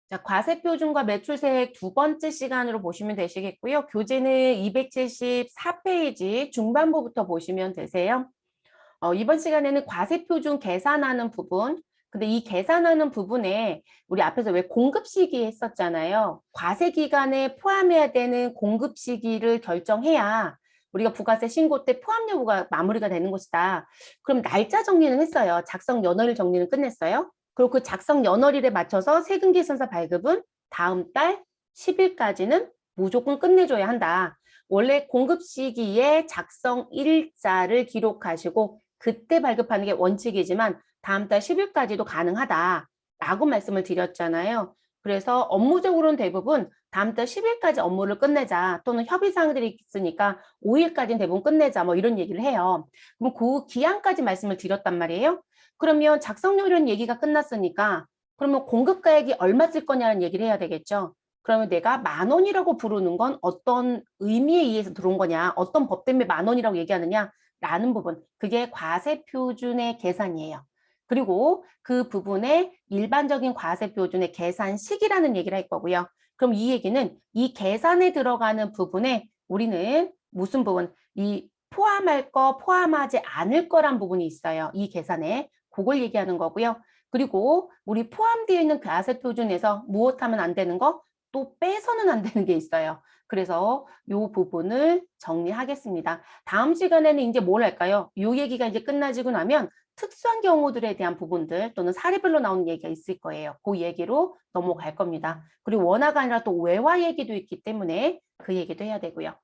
자, 과세표준과 매출세액 두 번째 시간으로 보시면 되시겠고요. 교재는 274페이지 중반부부터 보시면 되세요. 이번 시간에는 과세표준 계산하는 부분, 근데 이 계산하는 부분에 우리 앞에서 왜 공급 시기 했었잖아요. 과세 기간에 포함해야 되는 공급 시기를 결정해야 우리가 부가세 신고 때 포함 여부가 마무리가 되는 것이다. 그럼 날짜 정리는 했어요. 작성 연월 정리는 끝냈어요. 그리고 그 작성 연월일에 맞춰서 세금 계산서 발급은 다음 달 10일까지는 무조건 끝내줘야 한다. 원래 공급 시기에 작성 일자를 기록하시고 그때 발급하는 게 원칙이지만 다음 달 10일까지도 가능하다라고 말씀을 드렸잖아요. 그래서 업무적으로는 대부분 다음 달 10일까지 업무를 끝내자 또는 협의사항들이 있으니까 5일까지는 대부분 끝내자 뭐 이런 얘기를 해요. 그럼 그 기한까지 말씀을 드렸단 말이에요. 그러면 작성료율은 얘기가 끝났으니까 그러면 공급가액이 얼마 쓸 거냐는 얘기를 해야 되겠죠. 그러면 내가 10,000원이라고 부르는 건 어떤 의미에 의해서 들어온 거냐, 어떤 법 때문에 10,000원이라고 얘기하느냐라는 부분, 그게 과세표준의 계산이에요. 그리고 그 부분에 일반적인 과세표준의 계산식이라는 얘기를 할 거고요. 그럼 이 얘기는 이 계산에 들어가는 부분에 우리는 무슨 부분, 이 포함할 거, 포함하지 않을 거란 부분이 있어요. 이 계산에. 그걸 얘기하는 거고요. 그리고 우리 포함되어 있는 과세표준에서 무엇하면 안 되는 거? 또 빼서는 안 되는 게 있어요. 그래서 이 부분을 정리하겠습니다. 다음 시간에는 이제 뭘 할까요? 이 얘기가 이제 끝나지고 나면 특수한 경우들에 대한 부분들 또는 사례별로 나오는 얘기가 있을 거예요. 그 얘기로 넘어갈 겁니다. 그리고 원화가 아니라 또 외화 얘기도 있기 때문에 그 얘기도 해야 되고요.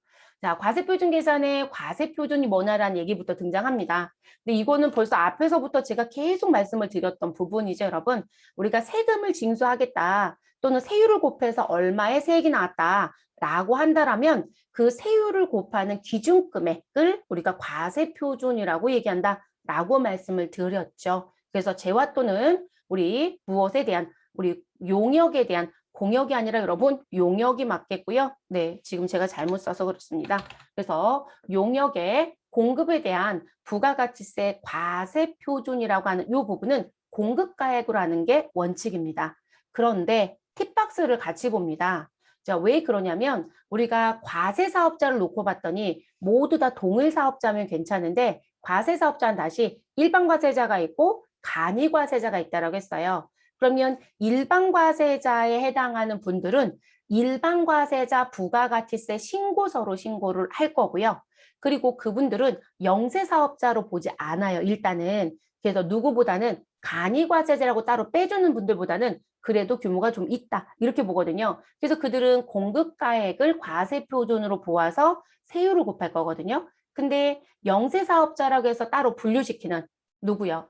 자, 과세표준 계산에 과세표준이 뭐냐라는 얘기부터 등장합니다. 근데 이거는 벌써 앞에서부터 제가 계속 말씀을 드렸던 부분이죠, 여러분. 우리가 세금을 징수하겠다 또는 세율을 곱해서 얼마의 세액이 나왔다라고 한다라면 그 세율을 곱하는 기준금액을 우리가 과세표준이라고 얘기한다라고 말씀을 드렸죠. 그래서 재화 또는 우리 무엇에 대한 우리 용역에 대한 공역이 아니라 여러분 용역이 맞겠고요. 네, 지금 제가 잘못 써서 그렇습니다. 그래서 용역의 공급에 대한 부가가치세 과세표준이라고 하는 이 부분은 공급가액으로 하는 게 원칙입니다. 그런데 팁박스를 같이 봅니다. 자, 왜 그러냐면 우리가 과세사업자를 놓고 봤더니 모두 다 동일사업자면 괜찮은데 과세사업자는 다시 일반과세자가 있고 간이과세자가 있다고 했어요. 그러면 일반과세자에 해당하는 분들은 일반과세자 부가가치세 신고서로 신고를 할 거고요. 그리고 그분들은 영세사업자로 보지 않아요. 일단은. 그래서 누구보다는 간이과세자라고 따로 빼주는 분들보다는 그래도 규모가 좀 있다. 이렇게 보거든요. 그래서 그들은 공급가액을 과세표준으로 보아서 세율을 곱할 거거든요. 근데 영세사업자라고 해서 따로 분류시키는 누구요?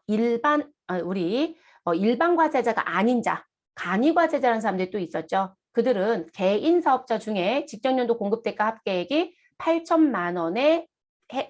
우리 일반 과세자가 아닌 자, 간이 과세자라는 사람들이 또 있었죠. 그들은 개인 사업자 중에 직전년도 공급대가 합계액이 8천만 원에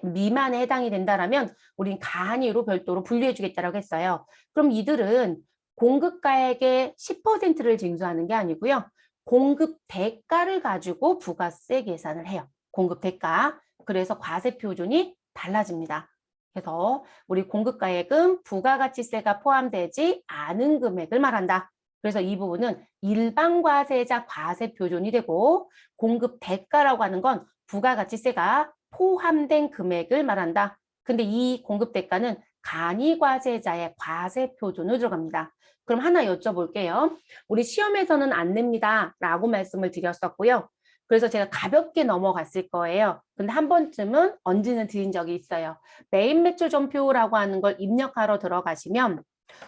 미만에 해당이 된다라면 우린 간이로 별도로 분류해 주겠다라고 했어요. 그럼 이들은 공급가액의 10%를 징수하는 게 아니고요. 공급 대가를 가지고 부가세 계산을 해요. 공급 대가. 그래서 과세 표준이 달라집니다. 그래서 우리 공급가액은 부가가치세가 포함되지 않은 금액을 말한다. 그래서 이 부분은 일반과세자 과세표준이 되고 공급 대가라고 하는 건 부가가치세가 포함된 금액을 말한다. 근데 이 공급 대가는 간이과세자의 과세표준으로 들어갑니다. 그럼 하나 여쭤볼게요. 우리 시험에서는 안 냅니다. 라고 말씀을 드렸었고요. 그래서 제가 가볍게 넘어갔을 거예요. 근데 한 번쯤은 언지는 드린 적이 있어요. 메인 매출 전표라고 하는 걸 입력하러 들어가시면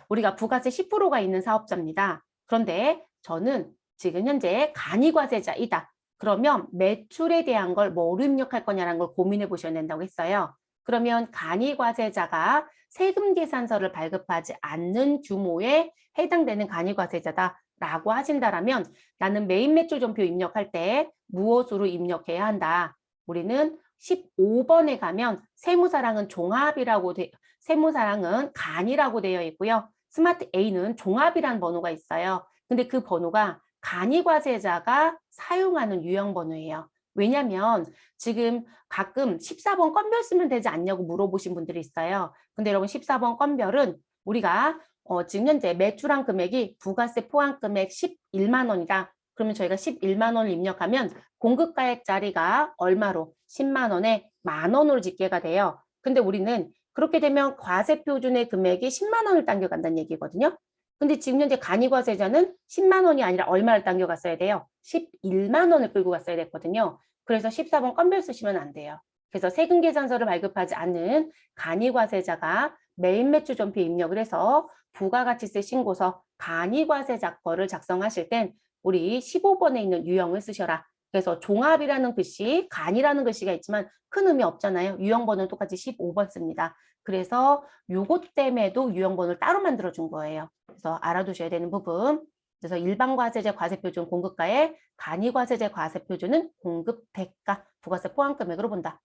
우리가 부가세 10%가 있는 사업자입니다. 그런데 저는 지금 현재 간이과세자이다. 그러면 매출에 대한 걸 뭐로 입력할 거냐라는 걸 고민해 보셔야 된다고 했어요. 그러면 간이과세자가 세금 계산서를 발급하지 않는 규모에 해당되는 간이과세자다라고 하신다라면 나는 메인 매출 전표 입력할 때 무엇으로 입력해야 한다. 우리는 15번에 가면 세무사랑은 종합이라고 세무사랑은 간이라고 되어 있고요. 스마트 A는 종합이라는 번호가 있어요. 근데 그 번호가 간이과세자가 사용하는 유형 번호예요. 왜냐면 지금 가끔 14번 건별 쓰면 되지 않냐고 물어보신 분들이 있어요. 근데 여러분 14번 건별은 우리가 지금 현재 매출한 금액이 부가세 포함 금액 11만 원이다. 그러면 저희가 11만 원을 입력하면 공급가액짜리가 얼마로? 10만 원에 만 원으로 집계가 돼요. 근데 우리는 그렇게 되면 과세표준의 금액이 10만 원을 당겨간다는 얘기거든요. 근데 지금 현재 간이과세자는 10만 원이 아니라 얼마를 당겨갔어야 돼요? 11만 원을 끌고 갔어야 됐거든요. 그래서 14번 건별 쓰시면 안 돼요. 그래서 세금계산서를 발급하지 않는 간이과세자가 메인 매출 전표에 입력을 해서 부가가치세 신고서 간이과세자 거를 작성하실 땐 우리 15번에 있는 유형을 쓰셔라. 그래서 종합이라는 글씨, 간이라는 글씨가 있지만 큰 의미 없잖아요. 유형번호는 똑같이 15번 씁니다. 그래서 요것 때문에도 유형번호를 따로 만들어준 거예요. 그래서 알아두셔야 되는 부분. 그래서 일반과세제 과세표준 공급가에 간이과세제 과세표준은 공급대가 부가세 포함금액으로 본다.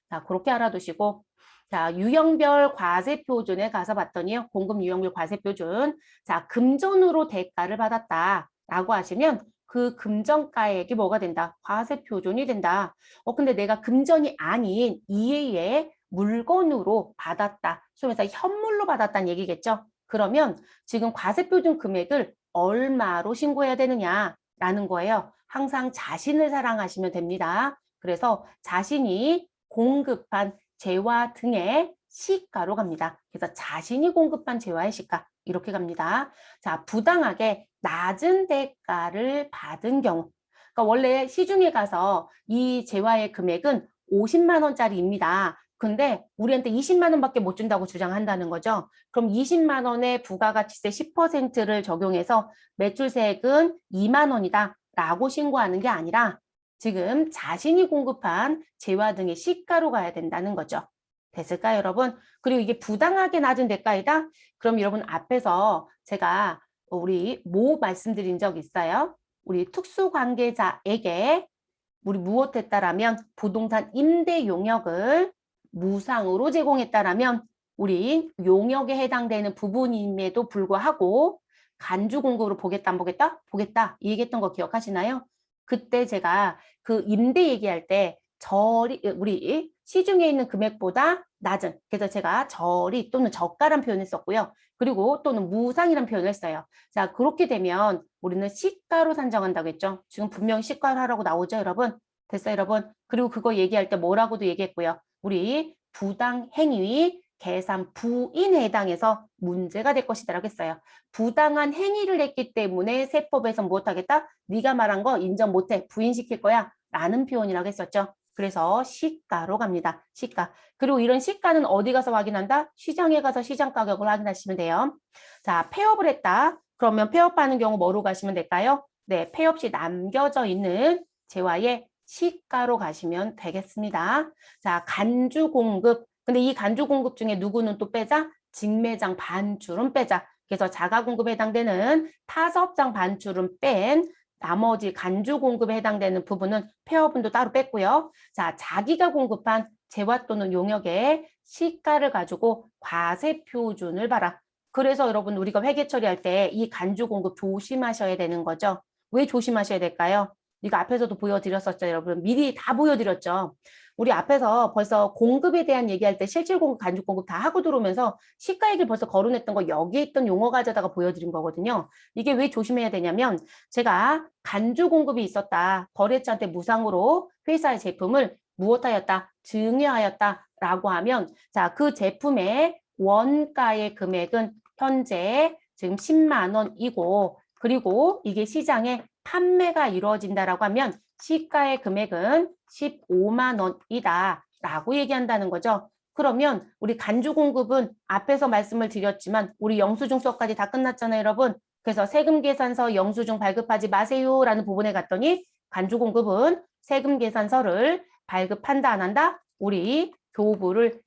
자, 그렇게 알아두시고 자, 유형별 과세표준에 가서 봤더니요. 공급 유형별 과세표준. 자, 금전으로 대가를 받았다라고 하시면 그 금전가액이 뭐가 된다? 과세표준이 된다. 근데 내가 금전이 아닌 이외의 물건으로 받았다. 소위 말해서 현물로 받았다는 얘기겠죠? 그러면 지금 과세표준 금액을 얼마로 신고해야 되느냐라는 거예요. 항상 자신을 사랑하시면 됩니다. 그래서 자신이 공급한 재화 등의 시가로 갑니다. 그래서 자신이 공급한 재화의 시가 이렇게 갑니다. 자, 부당하게 낮은 대가를 받은 경우 그러니까 원래 시중에 가서 이 재화의 금액은 50만 원짜리입니다. 근데 우리한테 20만 원밖에 못 준다고 주장한다는 거죠. 그럼 20만 원의 부가가치세 10%를 적용해서 매출세액은 2만 원이다 라고 신고하는 게 아니라 지금 자신이 공급한 재화 등의 시가로 가야 된다는 거죠. 됐을까요, 여러분? 그리고 이게 부당하게 낮은 대가이다? 그럼 여러분 앞에서 제가 우리 뭐 말씀드린 적 있어요? 우리 특수관계자에게 우리 무엇했다라면 부동산 임대 용역을 무상으로 제공했다라면 우리 용역에 해당되는 부분임에도 불구하고 간주 공급으로 보겠다 안 보겠다? 보겠다. 이 얘기했던 거 기억하시나요? 그때 제가 그 임대 얘기할 때 저리 우리 시중에 있는 금액보다 낮은 그래서 제가 저리 또는 저가란 표현을 썼고요. 그리고 또는 무상이란 표현을 했어요. 자, 그렇게 되면 우리는 시가로 산정한다고 했죠. 지금 분명 시가로 하라고 나오죠, 여러분? 됐어요, 여러분? 그리고 그거 얘기할 때 뭐라고도 얘기했고요. 우리 부당 행위 계산 부인에 해당해서 문제가 될 것이다라고 했어요. 부당한 행위를 했기 때문에 세법에서 못하겠다? 네가 말한 거 인정 못해. 부인시킬 거야. 라는 표현이라고 했었죠. 그래서 시가로 갑니다. 시가. 그리고 이런 시가는 어디 가서 확인한다? 시장에 가서 시장 가격을 확인하시면 돼요. 자, 폐업을 했다. 그러면 폐업하는 경우 뭐로 가시면 될까요? 네, 폐업 시 남겨져 있는 재화의 시가로 가시면 되겠습니다. 자, 간주 공급. 근데 이 간주 공급 중에 누구는 또 빼자? 직매장 반출은 빼자. 그래서 자가 공급에 해당되는 타사업장 반출은 뺀 나머지 간주 공급에 해당되는 부분은 폐업분도 따로 뺐고요. 자, 자기가 공급한 재화 또는 용역의 시가를 가지고 과세 표준을 봐라. 그래서 여러분 우리가 회계 처리할 때 이 간주 공급 조심하셔야 되는 거죠. 왜 조심하셔야 될까요? 이거 앞에서도 보여드렸었죠, 여러분. 미리 다 보여드렸죠. 우리 앞에서 벌써 공급에 대한 얘기할 때 실질 공급, 간주 공급 다 하고 들어오면서 시가 얘기를 벌써 거론했던 거 여기에 있던 용어 가져다가 보여드린 거거든요. 이게 왜 조심해야 되냐면 제가 간주 공급이 있었다. 거래처한테 무상으로 회사의 제품을 무엇하였다? 증여하였다. 라고 하면 자, 그 제품의 원가의 금액은 현재 지금 10만 원이고 그리고 이게 시장에 판매가 이루어진다라고 하면 시가의 금액은 15만 원이다 라고 얘기한다는 거죠. 그러면 우리 간주 공급은 앞에서 말씀을 드렸지만 우리 영수증 수업까지 다 끝났잖아요, 여러분. 그래서 세금계산서 영수증 발급하지 마세요 라는 부분에 갔더니 간주 공급은 세금계산서를 발급한다 안 한다? 우리 교부를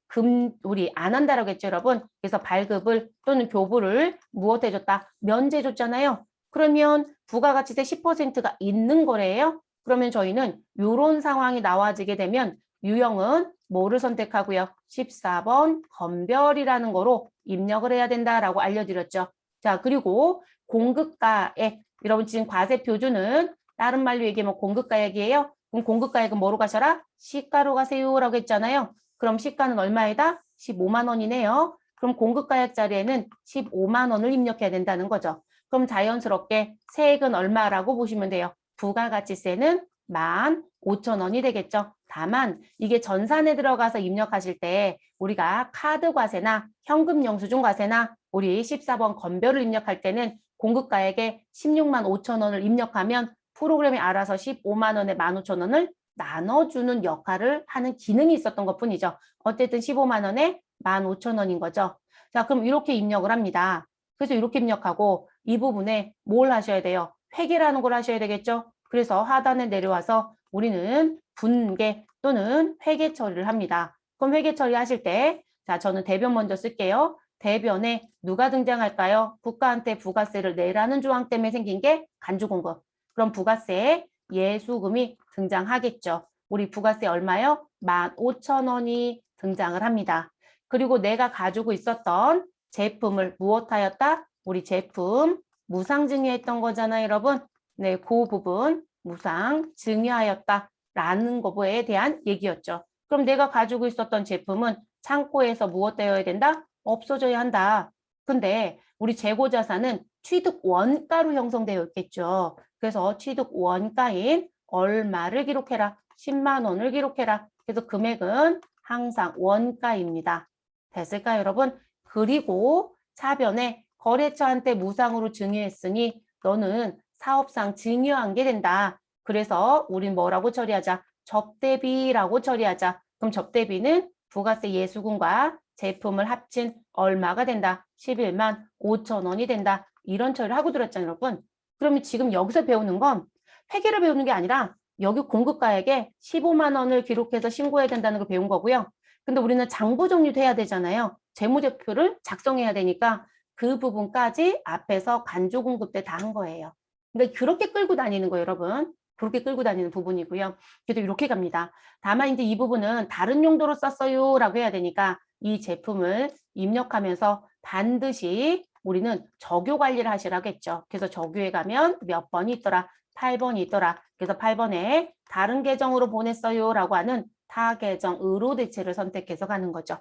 우리 안 한다라고 했죠, 여러분. 그래서 발급을 또는 교부를 무엇 해줬다? 면제해줬잖아요. 그러면 부가가치세 10%가 있는 거래요. 그러면 저희는 이런 상황이 나와지게 되면 유형은 뭐를 선택하고요? 14번 건별이라는 거로 입력을 해야 된다라고 알려드렸죠. 자, 그리고 공급가액. 여러분 지금 과세 표준은 다른 말로 얘기하면 공급가액이에요. 그럼 공급가액은 뭐로 가셔라? 시가로 가세요라고 했잖아요. 그럼 시가는 얼마이다? 15만 원이네요. 그럼 공급가액 자리에는 15만 원을 입력해야 된다는 거죠. 그럼 자연스럽게 세액은 얼마라고 보시면 돼요. 부가가치세는 15,000원이 되겠죠. 다만 이게 전산에 들어가서 입력하실 때 우리가 카드과세나 현금영수증과세나 우리 14번 건별을 입력할 때는 공급가액에 16만 5천 원을 입력하면 프로그램이 알아서 15만 원에 15,000원을 나눠주는 역할을 하는 기능이 있었던 것뿐이죠. 어쨌든 15만 원에 15,000원인 거죠. 자, 그럼 이렇게 입력을 합니다. 그래서 이렇게 입력하고 이 부분에 뭘 하셔야 돼요? 회계라는 걸 하셔야 되겠죠? 그래서 하단에 내려와서 우리는 분계 또는 회계 처리를 합니다. 그럼 회계 처리하실 때, 자, 저는 대변 먼저 쓸게요. 대변에 누가 등장할까요? 국가한테 부가세를 내라는 조항 때문에 생긴 게 간주공급. 그럼 부가세 예수금이 등장하겠죠. 우리 부가세 얼마요? 15,000원이 등장을 합니다. 그리고 내가 가지고 있었던 제품을 무엇하였다? 우리 제품 무상증여했던 거잖아요, 여러분. 네, 그 부분 무상증여하였다라는 거에 대한 얘기였죠. 그럼 내가 가지고 있었던 제품은 창고에서 무엇되어야 된다? 없어져야 한다. 근데 우리 재고자산은 취득 원가로 형성되어 있겠죠. 그래서 취득 원가인 얼마를 기록해라. 10만 원을 기록해라. 그래서 금액은 항상 원가입니다. 됐을까요, 여러분? 그리고 차변에 거래처한테 무상으로 증여했으니 너는 사업상 증여한 게 된다. 그래서 우린 뭐라고 처리하자? 접대비라고 처리하자. 그럼 접대비는 부가세 예수금과 제품을 합친 얼마가 된다? 11만 5천 원이 된다. 이런 처리를 하고 들었잖아요, 여러분. 그러면 지금 여기서 배우는 건 회계를 배우는 게 아니라 여기 공급가액에 15만 원을 기록해서 신고해야 된다는 걸 배운 거고요. 근데 우리는 장부 정리도 해야 되잖아요. 재무제표를 작성해야 되니까 그 부분까지 앞에서 간주공급 때 다 한 거예요. 그러니까 그렇게 끌고 다니는 거예요, 여러분. 그렇게 끌고 다니는 부분이고요. 그래도 이렇게 갑니다. 다만 이제 이 부분은 다른 용도로 썼어요 라고 해야 되니까 이 제품을 입력하면서 반드시 우리는 적요 관리를 하시라겠죠. 그래서 적요에 가면 몇 번이 있더라? 8번이 있더라. 그래서 8번에 다른 계정으로 보냈어요 라고 하는 타 계정 의로 대체를 선택해서 가는 거죠.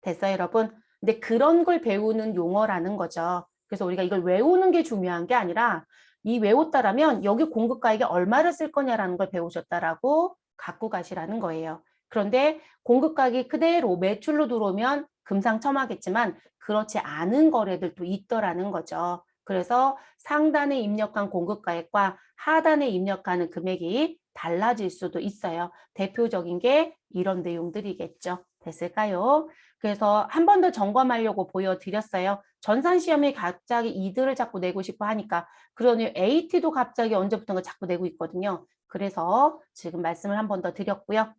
됐어요, 여러분? 근데 그런 걸 배우는 용어라는 거죠. 그래서 우리가 이걸 외우는 게 중요한 게 아니라 이 외웠다라면 여기 공급가액에 얼마를 쓸 거냐라는 걸 배우셨다라고 갖고 가시라는 거예요. 그런데 공급가액이 그대로 매출로 들어오면 금상첨화겠지만 그렇지 않은 거래들도 있더라는 거죠. 그래서 상단에 입력한 공급가액과 하단에 입력하는 금액이 달라질 수도 있어요. 대표적인 게 이런 내용들이겠죠. 됐을까요? 그래서 한 번 더 점검하려고 보여드렸어요. 전산시험이 갑자기 이들을 자꾸 내고 싶어 하니까 그러니 AT도 갑자기 언제부턴가 자꾸 내고 있거든요. 그래서 지금 말씀을 한 번 더 드렸고요.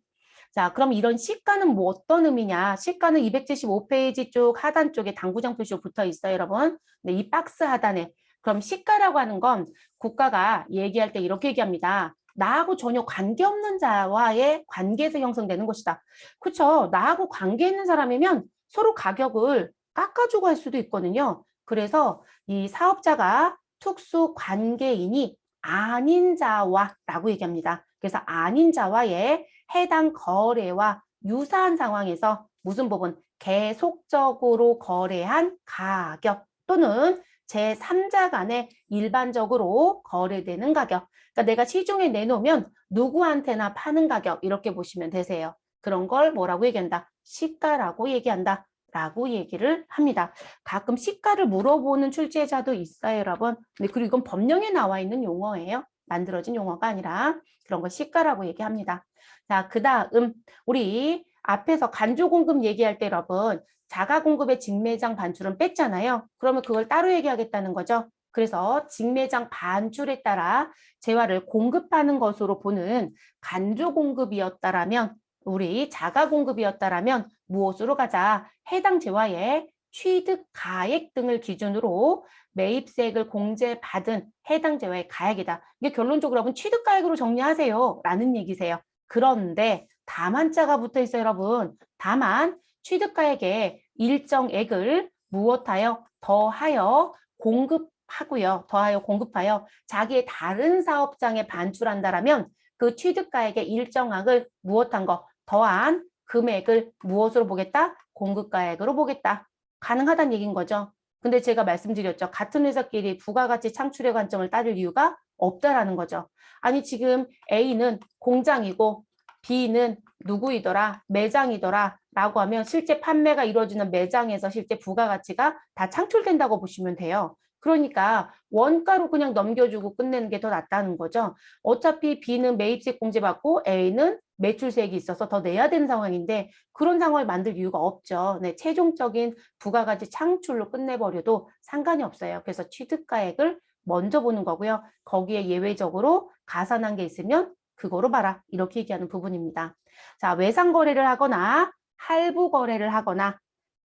자, 그럼 이런 시가는 뭐 어떤 의미냐? 시가는 275페이지 쪽 하단 쪽에 당구장 표시로 붙어 있어요, 여러분. 네, 이 박스 하단에. 그럼 시가라고 하는 건 국가가 얘기할 때 이렇게 얘기합니다. 나하고 전혀 관계없는 자와의 관계에서 형성되는 것이다. 그렇죠? 나하고 관계 있는 사람이면 서로 가격을 깎아주고 할 수도 있거든요. 그래서 이 사업자가 특수 관계인이 아닌 자와라고 얘기합니다. 그래서 아닌 자와의 해당 거래와 유사한 상황에서 무슨 부분? 계속적으로 거래한 가격 또는 제3자 간에 일반적으로 거래되는 가격. 그러니까 내가 시중에 내놓으면 누구한테나 파는 가격 이렇게 보시면 되세요. 그런 걸 뭐라고 얘기한다? 시가라고 얘기한다. 라고 얘기를 합니다. 가끔 시가를 물어보는 출제자도 있어요, 여러분. 근데 그리고 이건 법령에 나와 있는 용어예요. 만들어진 용어가 아니라 그런 걸 시가라고 얘기합니다. 자, 그 다음 우리 앞에서 간조공급 얘기할 때 여러분 자가공급의 직매장 반출은 뺐잖아요. 그러면 그걸 따로 얘기하겠다는 거죠. 그래서 직매장 반출에 따라 재화를 공급하는 것으로 보는 간조공급이었다라면 우리 자가공급이었다라면 무엇으로 가자? 해당 재화의 취득 가액 등을 기준으로 매입세액을 공제받은 해당 재화의 가액이다. 이게 결론적으로 여러분 취득 가액으로 정리하세요. 라는 얘기세요. 그런데 다만자가 붙어 있어요, 여러분. 다만 취득가액에 일정액을 무엇하여 더하여 공급하고요. 더하여 공급하여 자기의 다른 사업장에 반출한다라면 그 취득가액의 일정액을 무엇한 거 더한 금액을 무엇으로 보겠다? 공급가액으로 보겠다. 가능하다는 얘기인 거죠. 근데 제가 말씀드렸죠. 같은 회사끼리 부가가치 창출의 관점을 따질 이유가 없다라는 거죠. 아니 지금 A는 공장이고 B는 누구이더라? 매장이더라 라고 하면 실제 판매가 이루어지는 매장에서 실제 부가가치가 다 창출된다고 보시면 돼요. 그러니까 원가로 그냥 넘겨주고 끝내는 게 더 낫다는 거죠. 어차피 B는 매입세 공제 받고 A는 매출세액이 있어서 더 내야 되는 상황인데 그런 상황을 만들 이유가 없죠. 네, 최종적인 부가가치 창출로 끝내버려도 상관이 없어요. 그래서 취득가액을 먼저 보는 거고요. 거기에 예외적으로 가산한 게 있으면 그거로 봐라. 이렇게 얘기하는 부분입니다. 자, 외상 거래를 하거나 할부 거래를 하거나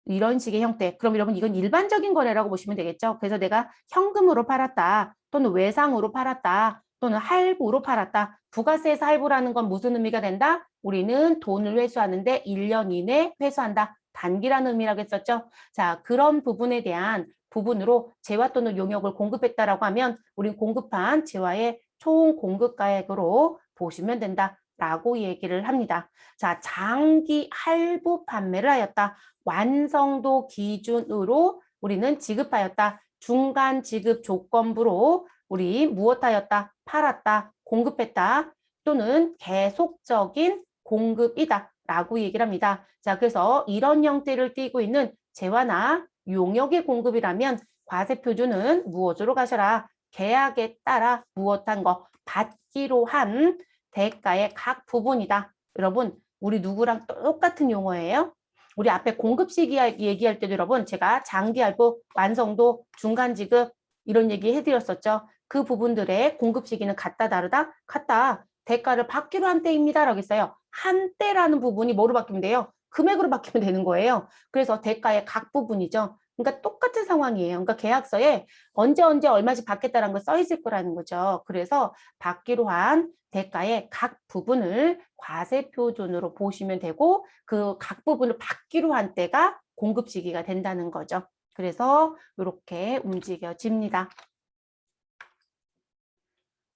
이런 식의 형태. 그럼 여러분 이건 일반적인 거래라고 보시면 되겠죠. 그래서 내가 현금으로 팔았다. 또는 외상으로 팔았다. 또는 할부로 팔았다. 부가세에서 할부라는 건 무슨 의미가 된다? 우리는 돈을 회수하는데 1년 이내 회수한다. 단기라는 의미라고 했었죠. 자, 그런 부분에 대한 부분으로 재화 또는 용역을 공급했다라고 하면 우린 공급한 재화의 총 공급가액으로 보시면 된다라고 얘기를 합니다. 자, 장기 할부 판매를 하였다. 완성도 기준으로 우리는 지급하였다. 중간 지급 조건부로 우리 무엇하였다? 팔았다. 공급했다. 또는 계속적인 공급이다. 라고 얘기를 합니다. 자, 그래서 이런 형태를 띠고 있는 재화나 용역의 공급이라면 과세표준은 무엇으로 가셔라? 계약에 따라 무엇한 거 받기로 한 대가의 각 부분이다. 여러분, 우리 누구랑 똑같은 용어예요? 우리 앞에 공급 시기 얘기할 때도 여러분 제가 장기 할부, 완성도, 중간 지급 이런 얘기 해드렸었죠. 그 부분들의 공급 시기는 같다 다르다? 같다. 대가를 받기로 한 때입니다. 라고 했어요. 한때라는 부분이 뭐로 바뀌면 돼요? 금액으로 바뀌면 되는 거예요. 그래서 대가의 각 부분이죠. 그러니까 똑같은 상황이에요. 그러니까 계약서에 언제 얼마씩 받겠다라는 거 써 있을 거라는 거죠. 그래서 받기로 한 대가의 각 부분을 과세표준으로 보시면 되고 그 각 부분을 받기로 한 때가 공급 시기가 된다는 거죠. 그래서 이렇게 움직여집니다.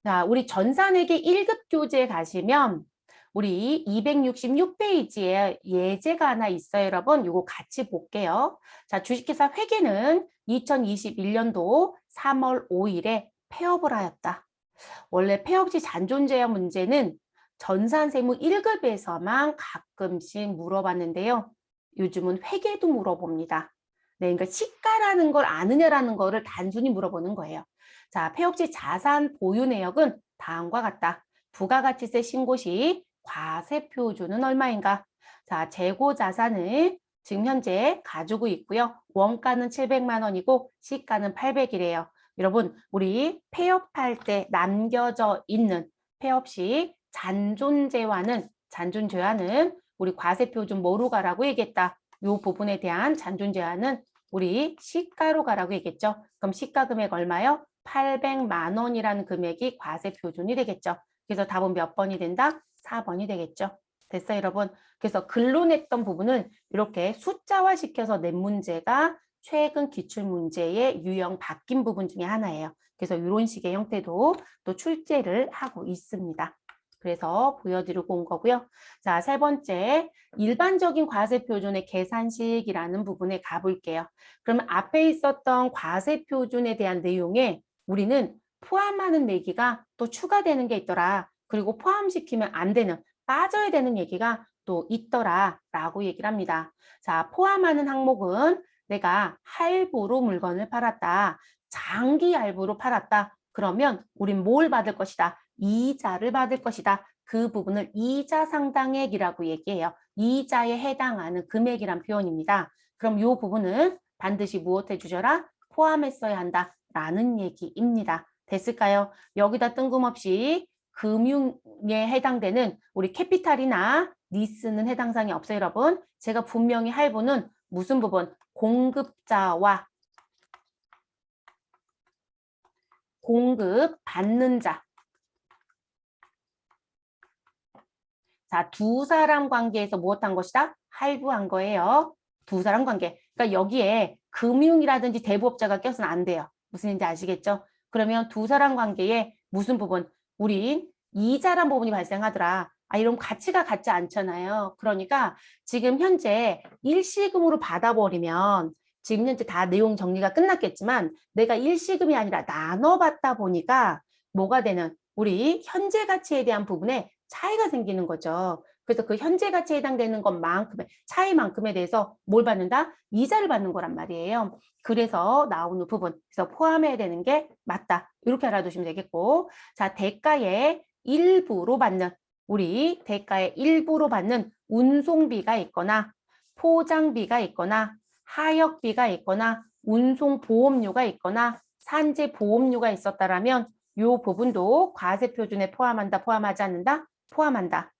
자, 우리 전산회계 1급 교재 가시면 우리 266페이지에 예제가 하나 있어요, 여러분. 이거 같이 볼게요. 자, 주식회사 회계는 2021년도 3월 5일에 폐업을 하였다. 원래 폐업시 잔존제한 문제는 전산세무 1급에서만 가끔씩 물어봤는데요. 요즘은 회계도 물어봅니다. 네, 그러니까 시가라는 걸 아느냐라는 거를 단순히 물어보는 거예요. 자, 폐업시 자산 보유 내역은 다음과 같다. 부가가치세 신고 시 과세표준은 얼마인가? 자, 재고 자산을 지금 현재 가지고 있고요. 원가는 700만 원이고 시가는 800이래요. 여러분, 우리 폐업할 때 남겨져 있는 폐업 시 잔존제화는 우리 과세표준 뭐로 가라고 얘기했다. 이 부분에 대한 잔존제화는 우리 시가로 가라고 얘기했죠. 그럼 시가 금액 얼마요? 800만 원이라는 금액이 과세표준이 되겠죠. 그래서 답은 몇 번이 된다? 4번이 되겠죠. 됐어요, 여러분? 그래서 글로 냈던 부분은 이렇게 숫자화 시켜서 낸 문제가 최근 기출문제의 유형 바뀐 부분 중에 하나예요. 그래서 이런 식의 형태도 또 출제를 하고 있습니다. 그래서 보여드리고 온 거고요. 자, 세 번째, 일반적인 과세표준의 계산식이라는 부분에 가볼게요. 그러면 앞에 있었던 과세표준에 대한 내용에 우리는 포함하는 얘기가 또 추가되는 게 있더라. 그리고 포함시키면 안 되는, 빠져야 되는 얘기가 또 있더라 라고 얘기를 합니다. 자, 포함하는 항목은 내가 할부로 물건을 팔았다. 장기 할부로 팔았다. 그러면 우린 뭘 받을 것이다? 이자를 받을 것이다. 그 부분을 이자 상당액이라고 얘기해요. 이자에 해당하는 금액이란 표현입니다. 그럼 이 부분은 반드시 무엇 해주셔라? 포함했어야 한다라는 얘기입니다. 됐을까요? 여기다 뜬금없이 금융에 해당되는 우리 캐피탈이나 니스는 해당 사항이 없어요, 여러분. 제가 분명히 할부는 무슨 부분? 공급자와 공급 받는 자. 자, 두 사람 관계에서 무엇한 것이다? 할부한 거예요. 두 사람 관계. 그러니까 여기에 금융이라든지 대부업자가 껴서는 안 돼요. 무슨 얘기인지 아시겠죠? 그러면 두 사람 관계에 무슨 부분? 우린 이자란 부분이 발생하더라. 아, 이런 가치가 같지 않잖아요. 그러니까 지금 현재 일시금으로 받아버리면 지금 현재 다 내용 정리가 끝났겠지만 내가 일시금이 아니라 나눠봤다 보니까 뭐가 되는 우리 현재 가치에 대한 부분에 차이가 생기는 거죠. 그래서 그 현재 가치에 해당되는 것만큼의 차이만큼에 대해서 뭘 받는다? 이자를 받는 거란 말이에요. 그래서 나오는 부분, 그래서 포함해야 되는 게 맞다. 이렇게 알아두시면 되겠고, 자, 대가의 일부로 받는 우리 대가의 일부로 받는 운송비가 있거나 포장비가 있거나 하역비가 있거나 운송보험료가 있거나 산재보험료가 있었다라면 이 부분도 과세표준에 포함한다, 포함하지 않는다? 포함한다.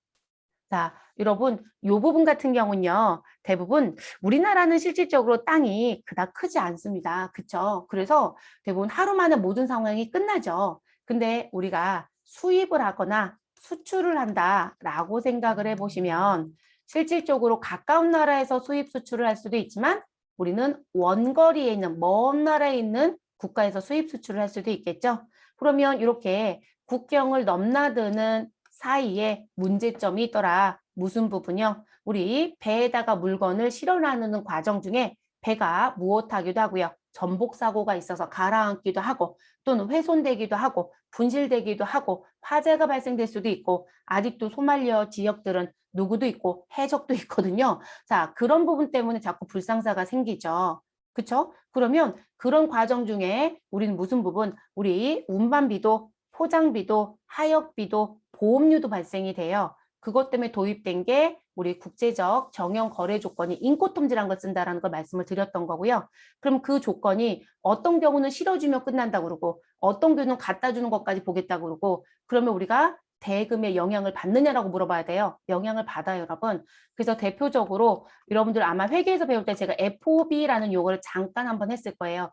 자, 여러분, 이 부분 같은 경우는요, 대부분 우리나라는 실질적으로 땅이 그닥 크지 않습니다. 그쵸? 그래서 대부분 하루 만에 모든 상황이 끝나죠. 근데 우리가 수입을 하거나 수출을 한다라고 생각을 해보시면 실질적으로 가까운 나라에서 수입 수출을 할 수도 있지만 우리는 원거리에 있는 먼 나라에 있는 국가에서 수입 수출을 할 수도 있겠죠. 그러면 이렇게 국경을 넘나드는 사이에 문제점이 있더라. 무슨 부분이요? 우리 배에다가 물건을 실어 나누는 과정 중에 배가 무엇하기도 하고요. 전복 사고가 있어서 가라앉기도 하고 또는 훼손되기도 하고 분실되기도 하고 화재가 발생될 수도 있고 아직도 소말리아 지역들은 누구도 있고 해적도 있거든요. 자, 그런 부분 때문에 자꾸 불상사가 생기죠. 그렇죠? 그러면 그런 과정 중에 우리는 무슨 부분? 우리 운반비도 포장비도 하역비도 보험료도 발생이 돼요. 그것 때문에 도입된 게 우리 국제적 정형 거래 조건이 인코통지라는 걸 쓴다라는 걸 말씀을 드렸던 거고요. 그럼 그 조건이 어떤 경우는 실어주면 끝난다고 그러고 어떤 경우는 갖다 주는 것까지 보겠다고 그러고 그러면 우리가 대금의 영향을 받느냐라고 물어봐야 돼요. 영향을 받아요, 여러분. 그래서 대표적으로 여러분들 아마 회계에서 배울 때 제가 FOB라는 용어를 잠깐 한번 했을 거예요.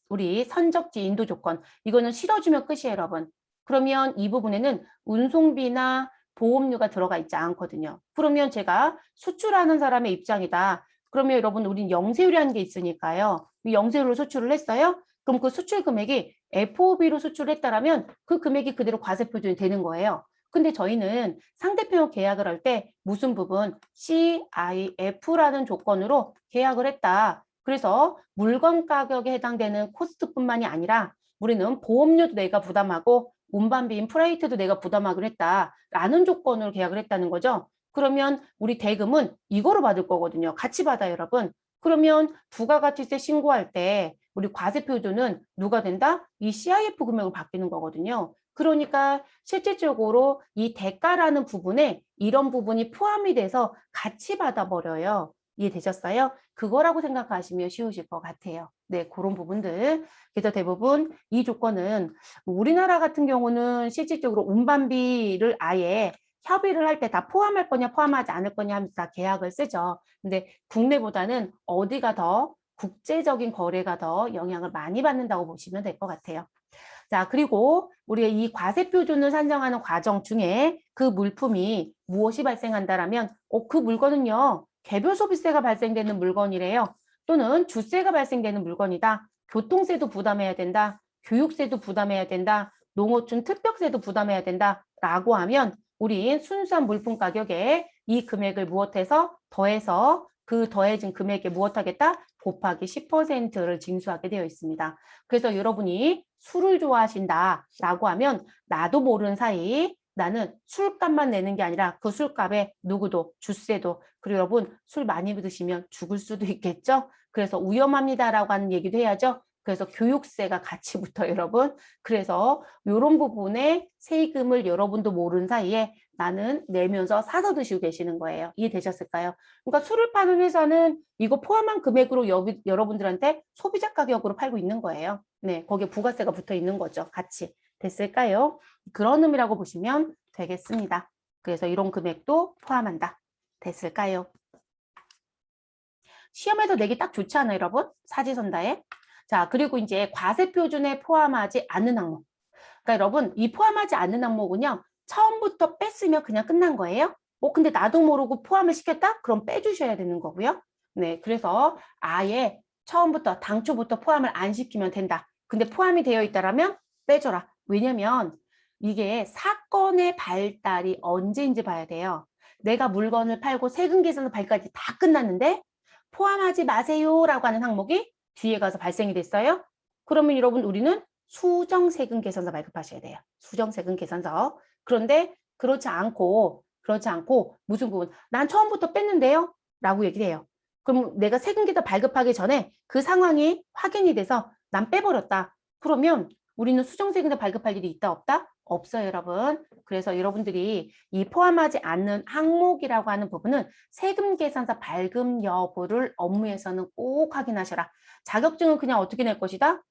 우리 선적지 인도 조건. 이거는 실어주면 끝이에요, 여러분. 그러면 이 부분에는 운송비나 보험료가 들어가 있지 않거든요. 그러면 제가 수출하는 사람의 입장이다. 그러면 여러분 우린 영세율이라는 게 있으니까요. 영세율로 수출을 했어요. 그럼 그 수출 금액이 FOB로 수출했다라면 그 금액이 그대로 과세 표준이 되는 거예요. 근데 저희는 상대편과 계약을 할 때 무슨 부분 CIF라는 조건으로 계약을 했다. 그래서 물건 가격에 해당되는 코스트뿐만이 아니라 우리는 보험료도 내가 부담하고 운반비인 프레이트도 내가 부담하기로 했다라는 조건으로 계약을 했다는 거죠. 그러면 우리 대금은 이거로 받을 거거든요. 같이 받아요, 여러분. 그러면 부가가치세 신고할 때 우리 과세 표준은 누가 된다? 이 CIF 금액으로 바뀌는 거거든요. 그러니까 실질적으로 이 대가라는 부분에 이런 부분이 포함이 돼서 같이 받아버려요. 이해되셨어요? 그거라고 생각하시면 쉬우실 것 같아요. 네, 그런 부분들. 그래서 대부분 이 조건은 우리나라 같은 경우는 실질적으로 운반비를 아예 협의를 할 때 다 포함할 거냐 포함하지 않을 거냐 하면서 다 계약을 쓰죠. 근데 국내보다는 어디가 더 국제적인 거래가 더 영향을 많이 받는다고 보시면 될 것 같아요. 자, 그리고 우리가 이 과세 표준을 산정하는 과정 중에 그 물품이 무엇이 발생한다라면 그 물건은요. 개별 소비세가 발생되는 물건이래요. 또는 주세가 발생되는 물건이다. 교통세도 부담해야 된다. 교육세도 부담해야 된다. 농어촌 특별세도 부담해야 된다. 라고 하면 우리 순수한 물품 가격에 이 금액을 무엇해서 더해서 그 더해진 금액에 무엇하겠다? 곱하기 10%를 징수하게 되어 있습니다. 그래서 여러분이 술을 좋아하신다라고 하면 나도 모르는 사이 나는 술값만 내는 게 아니라 그 술값에 누구도 주세도 그리고 여러분 술 많이 드시면 죽을 수도 있겠죠. 그래서 위험합니다라고 하는 얘기도 해야죠. 그래서 교육세가 같이 붙어요, 여러분. 그래서 이런 부분에 세금을 여러분도 모르는 사이에 나는 내면서 사서 드시고 계시는 거예요. 이해되셨을까요? 그러니까 술을 파는 회사는 이거 포함한 금액으로 여러분들한테 소비자 가격으로 팔고 있는 거예요. 네, 거기에 부가세가 붙어 있는 거죠. 같이. 됐을까요? 그런 의미라고 보시면 되겠습니다. 그래서 이런 금액도 포함한다. 됐을까요? 시험에서 내기 딱 좋지 않아요, 여러분? 사지선다에. 자, 그리고 이제 과세 표준에 포함하지 않는 항목. 그러니까 여러분, 이 포함하지 않는 항목은요. 처음부터 뺐으면 그냥 끝난 거예요. 근데 나도 모르고 포함을 시켰다? 그럼 빼주셔야 되는 거고요. 네, 그래서 아예 처음부터 당초부터 포함을 안 시키면 된다. 근데 포함이 되어 있다라면 빼줘라. 왜냐면 이게 사건의 발달이 언제인지 봐야 돼요. 내가 물건을 팔고 세금 계산 발까지 다 끝났는데 포함하지 마세요라고 하는 항목이 뒤에 가서 발생이 됐어요. 그러면 여러분 우리는 수정세금 계산서 발급하셔야 돼요. 수정세금 계산서. 그런데 그렇지 않고 무슨 부분 난 처음부터 뺐는데요 라고 얘기를 해요. 그럼 내가 세금 계산 발급하기 전에 그 상황이 확인이 돼서 난 빼버렸다. 그러면 우리는 수정세금을 발급할 일이 있다 없다? 없어요, 여러분. 그래서 여러분들이 이 포함하지 않는 항목이라고 하는 부분은 세금 계산서 발급 여부를 업무에서는 꼭 확인하셔라. 자격증은 그냥 어떻게 낼 것이다?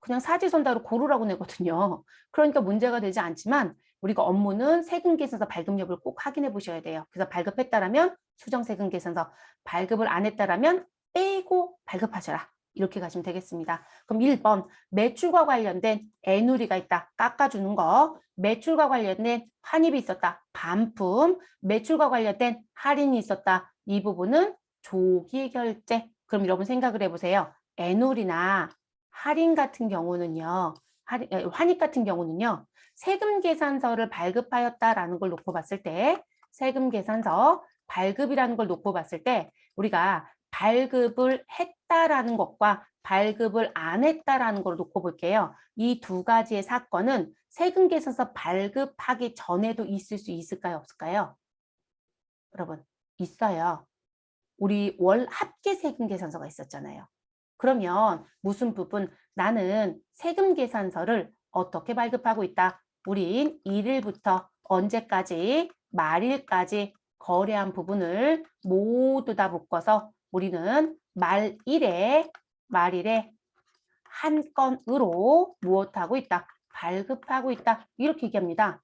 그냥 사지선다로 고르라고 내거든요. 그러니까 문제가 되지 않지만 우리가 업무는 세금 계산서 발급 여부를 꼭 확인해 보셔야 돼요. 그래서 발급했다라면 수정세금 계산서, 발급을 안 했다라면 빼고 발급하셔라. 이렇게 가시면 되겠습니다. 그럼 1번 매출과 관련된 애누리가 있다. 깎아주는 거. 매출과 관련된 환입이 있었다. 반품. 매출과 관련된 할인이 있었다. 이 부분은 조기 결제. 그럼 여러분 생각을 해보세요. 애누리나 할인 같은 경우는요. 환입 같은 경우는요. 세금 계산서를 발급하였다라는 걸 놓고 봤을 때 세금 계산서 발급이라는 걸 놓고 봤을 때 우리가 발급을 했다라는 것과 발급을 안 했다라는 걸 놓고 볼게요. 이 두 가지의 사건은 세금 계산서 발급하기 전에도 있을 수 있을까요? 없을까요? 여러분, 있어요. 우리 월 합계 세금 계산서가 있었잖아요. 그러면 무슨 부분 나는 세금 계산서를 어떻게 발급하고 있다. 우린 1일부터 언제까지 말일까지 거래한 부분을 모두 다 묶어서 우리는 말일에 한 건으로 무엇하고 있다. 발급하고 있다. 이렇게 얘기합니다.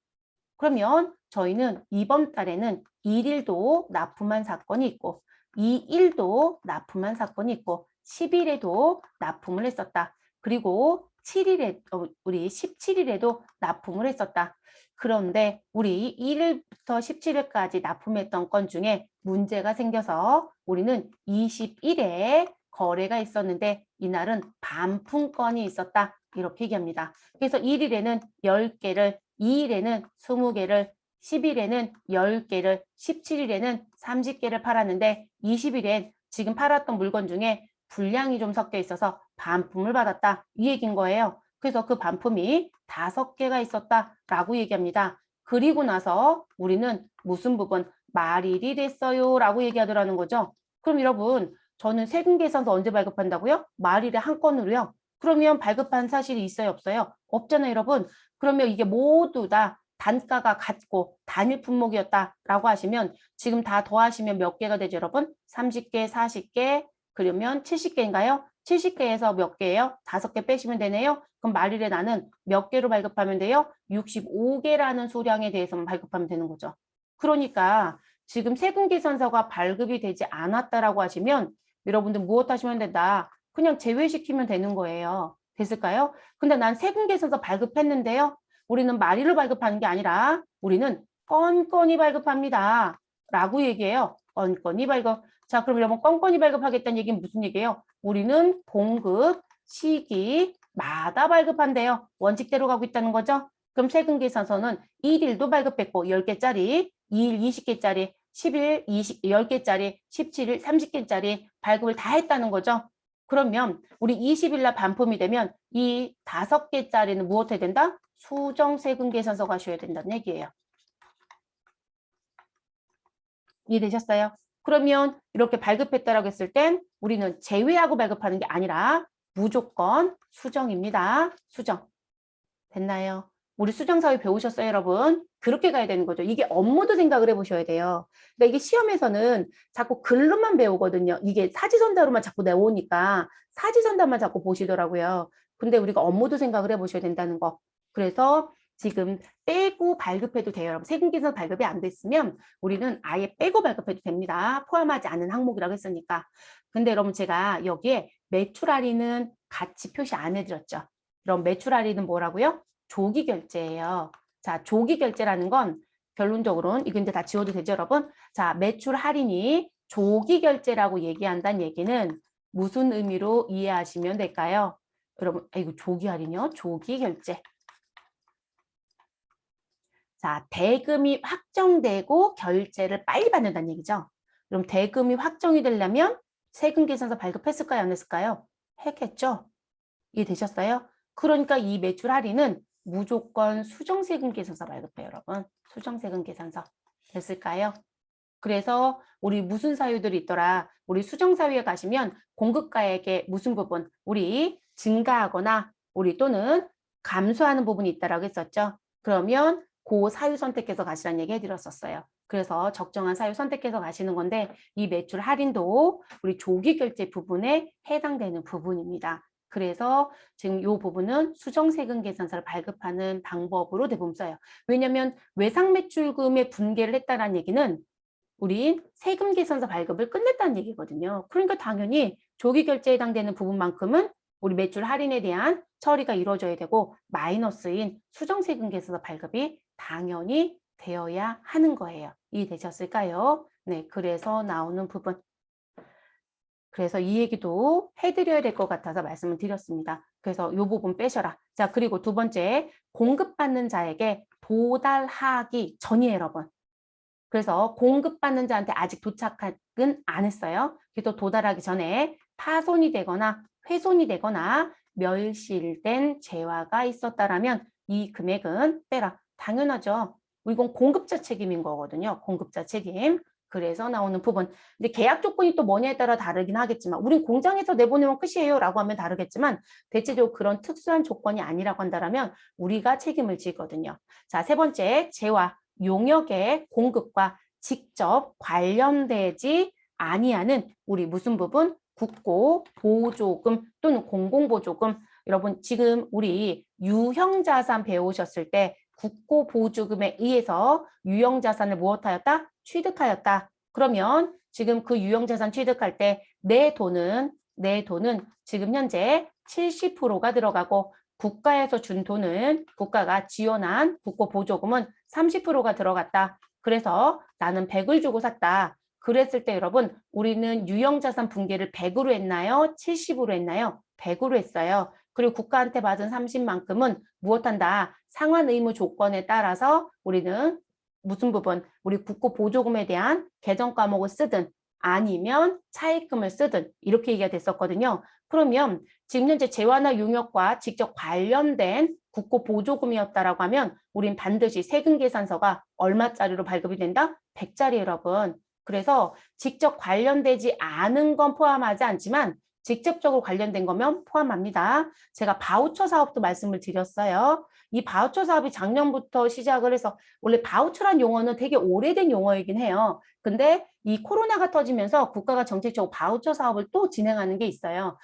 그러면 저희는 이번 달에는 1일도 납품한 사건이 있고 2일도 납품한 사건이 있고 10일에도 납품을 했었다. 그리고 7일에 우리 17일에도 납품을 했었다. 그런데 우리 1일부터 17일까지 납품했던 건 중에 문제가 생겨서 우리는 20일에 거래가 있었는데 이날은 반품건이 있었다. 이렇게 얘기합니다. 그래서 1일에는 10개를 2일에는 20개를 10일에는 10개를 17일에는 30개를 팔았는데 20일엔 지금 팔았던 물건 중에 불량이 좀 섞여 있어서 반품을 받았다. 이 얘기인 거예요. 그래서 그 반품이 5개가 있었다라고 얘기합니다. 그리고 나서 우리는 무슨 부분 말일이 됐어요 라고 얘기하더라는 거죠. 그럼 여러분 저는 세금 계산서 언제 발급한다고요? 말일에 한 건으로요. 그러면 발급한 사실이 있어요 없어요? 없잖아요 여러분. 그러면 이게 모두 다 단가가 같고 단일 품목이었다라고 하시면 지금 다 더하시면 몇 개가 되죠 여러분? 30개, 40개, 그러면 70개인가요? 70개에서 몇 개예요? 5개 빼시면 되네요. 그럼 말일에 나는 몇 개로 발급하면 돼요? 65개라는 수량에 대해서만 발급하면 되는 거죠. 그러니까 지금 세금 계산서가 발급이 되지 않았다라고 하시면 여러분들 무엇 하시면 된다? 그냥 제외시키면 되는 거예요. 됐을까요? 근데 난 세금 계산서 발급했는데요. 우리는 말일로 발급하는 게 아니라 우리는 건건이 발급합니다. 라고 얘기해요. 건건이 발급. 자, 그럼 여러분 건건이 발급하겠다는 얘기는 무슨 얘기예요? 우리는 봉급 시기마다 발급한대요. 원칙대로 가고 있다는 거죠. 그럼 세금 계산서는 1일도 발급했고 10개짜리, 2일 20개짜리, 10일 10개짜리, 17일 30개짜리 발급을 다 했다는 거죠. 그러면 우리 20일 날 반품이 되면 이 5개짜리는 무엇 해야 된다? 수정세금 계산서 가셔야 된다는 얘기예요. 이해되셨어요? 그러면 이렇게 발급했다라고 했을 땐 우리는 제외하고 발급하는 게 아니라 무조건 수정입니다. 수정. 됐나요? 우리 수정사회 배우셨어요, 여러분? 그렇게 가야 되는 거죠. 이게 업무도 생각을 해보셔야 돼요. 그러니까 이게 시험에서는 자꾸 글로만 배우거든요. 이게 사지선다로만 자꾸 나오니까 사지선다만 자꾸 보시더라고요. 근데 우리가 업무도 생각을 해보셔야 된다는 거. 그래서 지금 빼고 발급해도 돼요. 여러분 세금계산 발급이 안 됐으면 우리는 아예 빼고 발급해도 됩니다. 포함하지 않은 항목이라고 했으니까. 근데 여러분 제가 여기에 매출 할인은 같이 표시 안 해드렸죠. 그럼 매출 할인은 뭐라고요? 조기 결제예요. 자, 조기 결제라는 건 결론적으로는 이거 이제 다 지워도 되죠, 여러분? 자, 매출 할인이 조기 결제라고 얘기한다는 얘기는 무슨 의미로 이해하시면 될까요? 여러분, 이거 조기 할인이요? 조기 결제. 자, 대금이 확정되고 결제를 빨리 받는다는 얘기죠. 그럼 대금이 확정이 되려면 세금 계산서 발급했을까요? 안 했을까요? 했겠죠? 이해되셨어요? 그러니까 이 매출 할인은 무조건 수정세금 계산서 발급해요, 여러분. 수정세금 계산서. 됐을까요? 그래서 우리 무슨 사유들이 있더라? 우리 수정사유에 가시면 공급가액의 무슨 부분, 우리 증가하거나 우리 또는 감소하는 부분이 있다라고 했었죠. 그러면 그 사유 선택해서 가시라는 얘기 해드렸었어요. 그래서 적정한 사유 선택해서 가시는 건데 이 매출 할인도 우리 조기 결제 부분에 해당되는 부분입니다. 그래서 지금 이 부분은 수정세금 계산서를 발급하는 방법으로 대부분 써요. 왜냐하면 외상매출금의 분개를 했다는 얘기는 우린 세금 계산서 발급을 끝냈다는 얘기거든요. 그러니까 당연히 조기 결제에 해당되는 부분만큼은 우리 매출 할인에 대한 처리가 이루어져야 되고 마이너스인 수정세금 계산서 발급이 당연히 되어야 하는 거예요. 이해되셨을까요? 네, 그래서 나오는 부분. 그래서 이 얘기도 해드려야 될 것 같아서 말씀을 드렸습니다. 그래서 이 부분 빼셔라. 자, 그리고 두 번째, 공급받는 자에게 도달하기 전이에요, 여러분. 그래서 공급받는 자한테 아직 도착은 안 했어요. 그래서 도달하기 전에 파손이 되거나 훼손이 되거나 멸실된 재화가 있었다라면 이 금액은 빼라. 당연하죠. 이건 공급자 책임인 거거든요. 공급자 책임. 그래서 나오는 부분. 근데 계약 조건이 또 뭐냐에 따라 다르긴 하겠지만 우린 공장에서 내보내면 끝이에요 라고 하면 다르겠지만 대체적으로 그런 특수한 조건이 아니라고 한다면 우리가 책임을 지거든요. 자, 세 번째, 재화. 용역의 공급과 직접 관련되지 아니하는 우리 무슨 부분? 국고 보조금 또는 공공보조금. 여러분 지금 우리 유형자산 배우셨을 때 국고 보조금에 의해서 유형자산을 무엇하였다? 취득하였다. 그러면 지금 그 유형자산 취득할 때 내 돈은 지금 현재 70%가 들어가고 국가에서 준 돈은 국가가 지원한 국고 보조금은 30%가 들어갔다. 그래서 나는 100을 주고 샀다. 그랬을 때 여러분 우리는 유형자산 분개를 100으로 했나요? 70으로 했나요? 100으로 했어요. 그리고 국가한테 받은 30만큼은 무엇한다? 상환 의무 조건에 따라서 우리는 무슨 부분? 우리 국고 보조금에 대한 개정 과목을 쓰든 아니면 차입금을 쓰든 이렇게 얘기가 됐었거든요. 그러면 지금 현재 재화나 용역과 직접 관련된 국고 보조금이었다라고 하면 우린 반드시 세금 계산서가 얼마짜리로 발급이 된다? 100짜리 여러분. 그래서 직접 관련되지 않은 건 포함하지 않지만 직접적으로 관련된 거면 포함합니다. 제가 바우처 사업도 말씀을 드렸어요. 이 바우처 사업이 작년부터 시작을 해서 원래 바우처란 용어는 되게 오래된 용어이긴 해요. 근데 이 코로나가 터지면서 국가가 정책적으로 바우처 사업을 또 진행하는 게 있어요.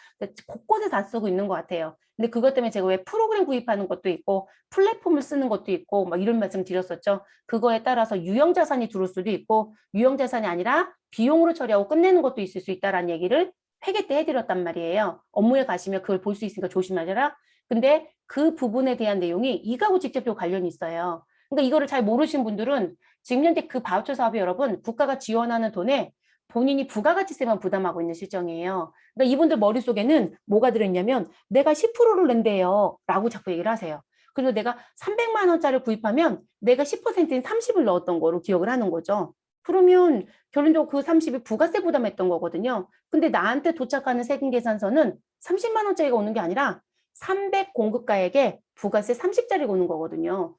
곳곳에 다 쓰고 있는 것 같아요. 근데 그것 때문에 제가 왜 프로그램 구입하는 것도 있고 플랫폼을 쓰는 것도 있고 막 이런 말씀 드렸었죠. 그거에 따라서 유형자산이 들어올 수도 있고 유형자산이 아니라 비용으로 처리하고 끝내는 것도 있을 수 있다는 얘기를 회계 때 해드렸단 말이에요. 업무에 가시면 그걸 볼 수 있으니까 조심하셔라. 근데 그 부분에 대한 내용이 이거하고 직접적으로 관련이 있어요. 그러니까 이거를 잘 모르신 분들은 지금 현재 그 바우처 사업이 여러분 국가가 지원하는 돈에 본인이 부가가치세만 부담하고 있는 실정이에요. 그러니까 이분들 머릿속에는 뭐가 들어있냐면 내가 10%를 낸대요 라고 자꾸 얘기를 하세요. 그리고 내가 300만 원짜리 구입하면 내가 10%인 30을 넣었던 거로 기억을 하는 거죠. 그러면 결론적으로 그 30이 부가세 부담했던 거거든요. 근데 나한테 도착하는 세금 계산서는 30만 원짜리가 오는 게 아니라 300 공급가액에 부가세 30짜리가 오는 거거든요.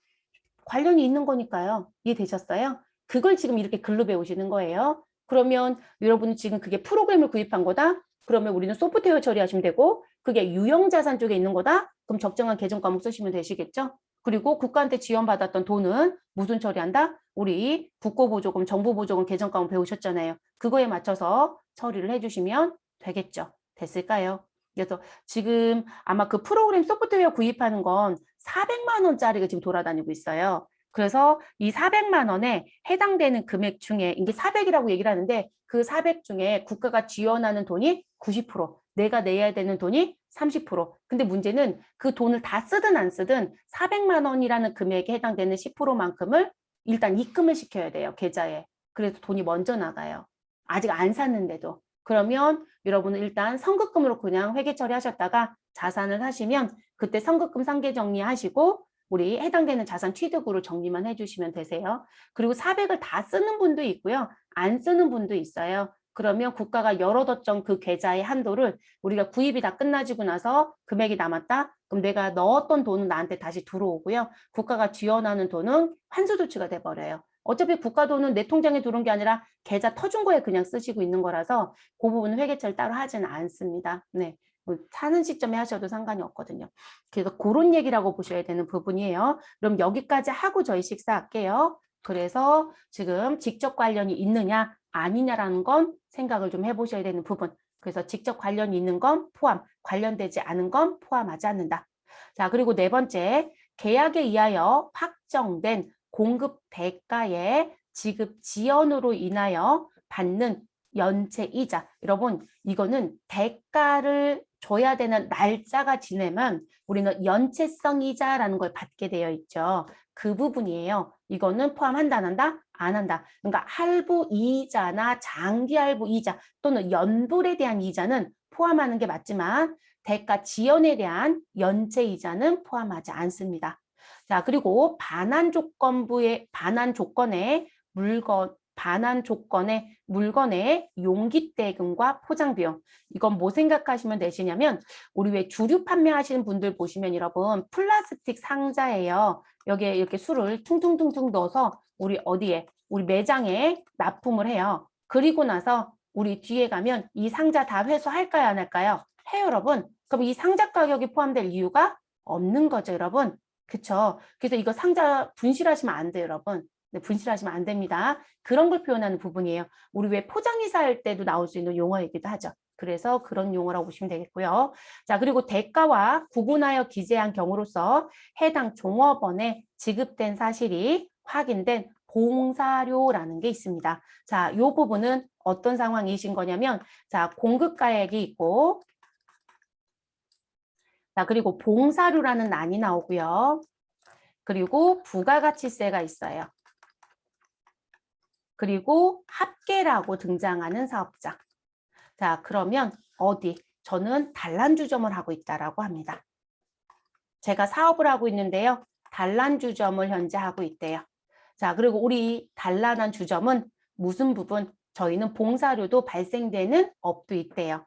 관련이 있는 거니까요. 이해되셨어요? 그걸 지금 이렇게 글로 배우시는 거예요. 그러면 여러분은 지금 그게 프로그램을 구입한 거다? 그러면 우리는 소프트웨어 처리하시면 되고 그게 유형자산 쪽에 있는 거다? 그럼 적정한 계정 과목 쓰시면 되시겠죠? 그리고 국가한테 지원받았던 돈은 무슨 처리한다? 우리 국고보조금, 정부보조금 계정 과목 배우셨잖아요. 그거에 맞춰서 처리를 해주시면 되겠죠. 됐을까요? 그래서 지금 아마 그 프로그램 소프트웨어 구입하는 건 400만 원짜리가 지금 돌아다니고 있어요. 그래서 이 400만 원에 해당되는 금액 중에 이게 400이라고 얘기를 하는데 그 400 중에 국가가 지원하는 돈이 90%, 내가 내야 되는 돈이 30%. 근데 문제는 그 돈을 다 쓰든 안 쓰든 400만 원이라는 금액에 해당되는 10%만큼을 일단 입금을 시켜야 돼요, 계좌에. 그래서 돈이 먼저 나가요. 아직 안 샀는데도. 그러면 여러분은 일단 선급금으로 그냥 회계 처리하셨다가 자산을 하시면 그때 선급금 상계 정리하시고 우리 해당되는 자산 취득으로 정리만 해주시면 되세요. 그리고 400을 다 쓰는 분도 있고요. 안 쓰는 분도 있어요. 그러면 국가가 열어뒀던 그 계좌의 한도를 우리가 구입이 다 끝나지고 나서 금액이 남았다? 그럼 내가 넣었던 돈은 나한테 다시 들어오고요. 국가가 지원하는 돈은 환수 조치가 돼버려요. 어차피 국가 돈은 내 통장에 들어온 게 아니라 계좌 터준 거에 그냥 쓰시고 있는 거라서 그 부분은 회계처리 따로 하지는 않습니다. 네. 뭐 사는 시점에 하셔도 상관이 없거든요. 그래서 그런 얘기라고 보셔야 되는 부분이에요. 그럼 여기까지 하고 저희 식사할게요. 그래서 지금 직접 관련이 있느냐 아니냐라는 건 생각을 좀 해보셔야 되는 부분. 그래서 직접 관련이 있는 건 포함, 관련되지 않은 건 포함하지 않는다. 자, 그리고 네 번째, 계약에 의하여 확정된 공급 대가의 지급 지연으로 인하여 받는 연체 이자. 여러분, 이거는 대가를 줘야 되는 날짜가 지나면 우리는 연체성 이자라는 걸 받게 되어 있죠. 그 부분이에요. 이거는 포함한다, 안 한다? 안 한다. 그러니까 할부 이자나 장기 할부 이자 또는 연불에 대한 이자는 포함하는 게 맞지만 대가 지연에 대한 연체 이자는 포함하지 않습니다. 자, 그리고 반환 조건의 물건의 용기 대금과 포장 비용. 이건 뭐 생각하시면 되시냐면 우리 왜 주류 판매하시는 분들 보시면 여러분 플라스틱 상자예요. 여기에 이렇게 술을 퉁퉁퉁퉁 넣어서 우리 어디에 우리 매장에 납품을 해요. 그리고 나서 우리 뒤에 가면 이 상자 다 회수할까요, 안 할까요? 해요, 여러분. 그럼 이 상자 가격이 포함될 이유가 없는 거죠, 여러분. 그쵸? 그래서 이거 상자 분실하시면 안 돼요, 여러분. 네, 분실하시면 안 됩니다. 그런 걸 표현하는 부분이에요. 우리 왜 포장이사 할 때도 나올 수 있는 용어이기도 하죠. 그래서 그런 용어라고 보시면 되겠고요. 자, 그리고 대가와 구분하여 기재한 경우로서 해당 종업원에 지급된 사실이 확인된 봉사료라는 게 있습니다. 자, 이 부분은 어떤 상황이신 거냐면, 자, 공급가액이 있고, 자, 그리고 봉사료라는 란이 나오고요. 그리고 부가가치세가 있어요. 그리고 합계라고 등장하는 사업자. 자, 그러면 어디? 저는 단란주점을 하고 있다라고 합니다. 제가 사업을 하고 있는데요. 단란주점을 현재 하고 있대요. 자, 그리고 우리 단란한 주점은 무슨 부분? 저희는 봉사료도 발생되는 업도 있대요.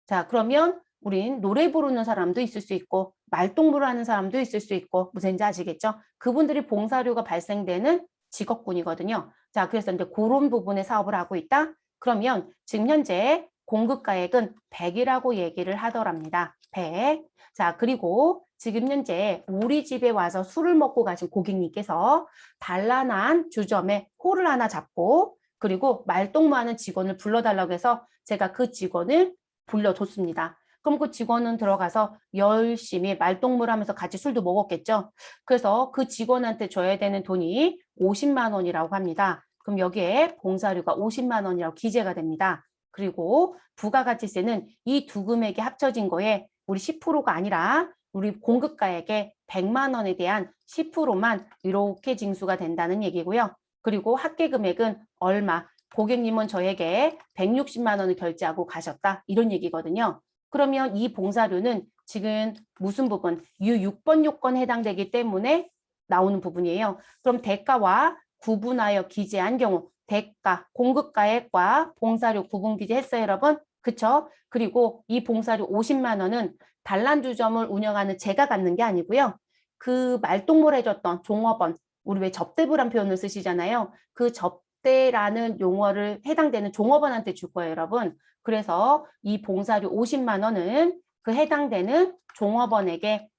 자, 그러면 우린 노래 부르는 사람도 있을 수 있고 말동무를 하는 사람도 있을 수 있고 무슨지 아시겠죠? 그분들이 봉사료가 발생되는 직업군이거든요. 자, 그래서 이제 그런 부분의 사업을 하고 있다. 그러면 지금 현재 공급가액은 100이라고 얘기를 하더랍니다. 100. 자, 그리고 지금 현재 우리 집에 와서 술을 먹고 가신 고객님께서 단란한 주점에 홀을 하나 잡고 그리고 말동무하는 직원을 불러달라고 해서 제가 그 직원을 불러줬습니다. 그럼 그 직원은 들어가서 열심히 말동무를 하면서 같이 술도 먹었겠죠. 그래서 그 직원한테 줘야 되는 돈이 50만 원이라고 합니다. 그럼 여기에 봉사료가 50만 원이라고 기재가 됩니다. 그리고 부가가치세는 이 두 금액이 합쳐진 거에 우리 10%가 아니라 우리 공급가액의 100만 원에 대한 10%만 이렇게 징수가 된다는 얘기고요. 그리고 합계 금액은 얼마? 고객님은 저에게 160만 원을 결제하고 가셨다. 이런 얘기거든요. 그러면 이 봉사료는 지금 무슨 부분? U6번 요건에 해당되기 때문에 나오는 부분이에요. 그럼 대가와 구분하여 기재한 경우 대가, 공급가액과 봉사료 구분 기재했어요, 여러분? 그쵸? 그리고 이 봉사료 50만 원은 단란주점을 운영하는 제가 갖는 게 아니고요. 그 말동무를 해줬던 종업원, 우리 왜 접대부란 표현을 쓰시잖아요. 그 접대라는 용어를 해당되는 종업원한테 줄 거예요, 여러분. 그래서 이 봉사료 50만 원은 그 해당되는 종업원에게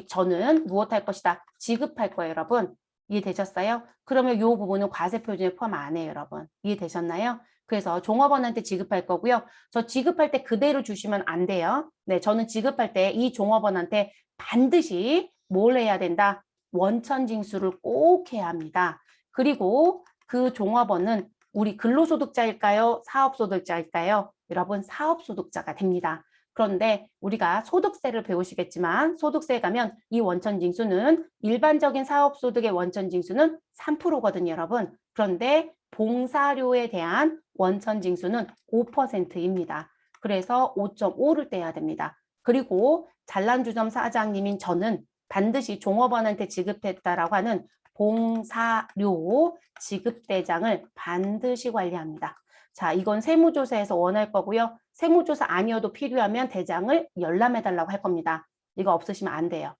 저는 무엇할 것이다? 지급할 거예요, 여러분. 이해되셨어요? 그러면 이 부분은 과세표준에 포함 안 해요, 여러분. 이해되셨나요? 그래서 종업원한테 지급할 거고요. 저 지급할 때 그대로 주시면 안 돼요. 네, 저는 지급할 때 이 종업원한테 반드시 뭘 해야 된다? 원천징수를 꼭 해야 합니다. 그리고 그 종업원은 우리 근로소득자일까요? 사업소득자일까요? 여러분, 사업소득자가 됩니다. 그런데 우리가 소득세를 배우시겠지만 소득세에 가면 이 원천징수는 일반적인 사업소득의 원천징수는 3%거든요, 여러분. 그런데 봉사료에 대한 원천징수는 5%입니다. 그래서 5.5를 떼야 됩니다. 그리고 잘난주점 사장님인 저는 반드시 종업원한테 지급했다라고 하는 봉사료 지급대장을 반드시 관리합니다. 자, 이건 세무조사에서 원할 거고요. 세무조사 아니어도 필요하면 대장을 열람해달라고 할 겁니다. 이거 없으시면 안 돼요.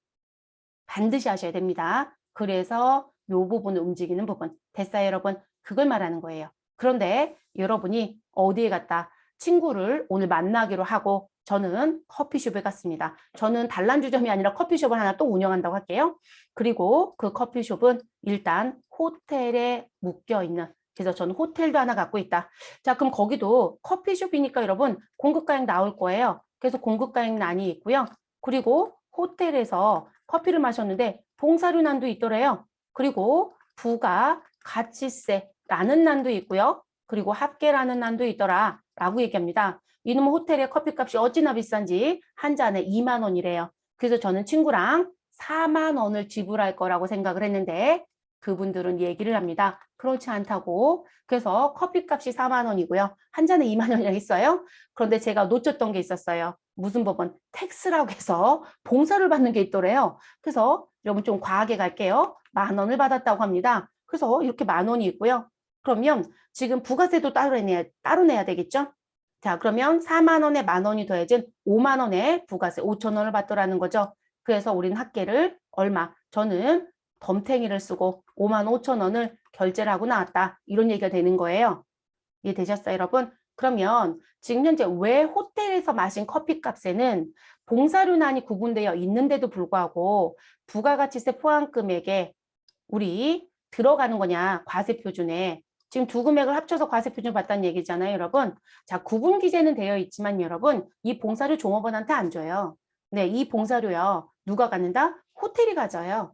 반드시 하셔야 됩니다. 그래서 이 부분을 움직이는 부분. 됐어요, 여러분? 그걸 말하는 거예요. 그런데 여러분이 어디에 갔다 친구를 오늘 만나기로 하고 저는 커피숍에 갔습니다. 저는 단란주점이 아니라 커피숍을 하나 또 운영한다고 할게요. 그리고 그 커피숍은 일단 호텔에 묶여있는, 그래서 저는 호텔도 하나 갖고 있다. 자, 그럼 거기도 커피숍이니까 여러분 공급가액 나올 거예요. 그래서 공급가액란이 있고요. 그리고 호텔에서 커피를 마셨는데 봉사료난도 있더래요. 그리고 부가 가치세라는 난도 있고요. 그리고 합계라는 난도 있더라 라고 얘기합니다. 이놈의 호텔의 커피값이 어찌나 비싼지 한 잔에 2만 원이래요. 그래서 저는 친구랑 4만 원을 지불할 거라고 생각을 했는데 그분들은 얘기를 합니다. 그렇지 않다고. 그래서 커피값이 4만 원이고요. 한 잔에 2만 원이라고 했어요. 그런데 제가 놓쳤던 게 있었어요. 무슨 법은 텍스라고 해서 봉사를 받는 게 있더래요. 그래서 여러분 좀 과하게 갈게요. 1만 원을 받았다고 합니다. 그래서 이렇게 1만 원이 있고요. 그러면 지금 부가세도 따로 내야 되겠죠? 자, 그러면 4만 원에 1만 원이 더해진 5만 원에 부가세 5천 원을 받더라는 거죠. 그래서 우리는 합계를 얼마? 저는 덤탱이를 쓰고 5만 5천 원을 결제를 하고 나왔다. 이런 얘기가 되는 거예요. 이해되셨어요, 여러분? 그러면 지금 현재 왜 호텔에서 마신 커피 값에는 봉사료난이 구분되어 있는데도 불구하고 부가가치세 포함금액에 우리 들어가는 거냐, 과세표준에. 지금 두 금액을 합쳐서 과세표준을 받다는 얘기잖아요, 여러분. 자, 구분 기재는 되어 있지만 여러분, 이 봉사료 종업원한테 안 줘요. 네, 이 봉사료요. 누가 갖는다? 호텔이 가져요.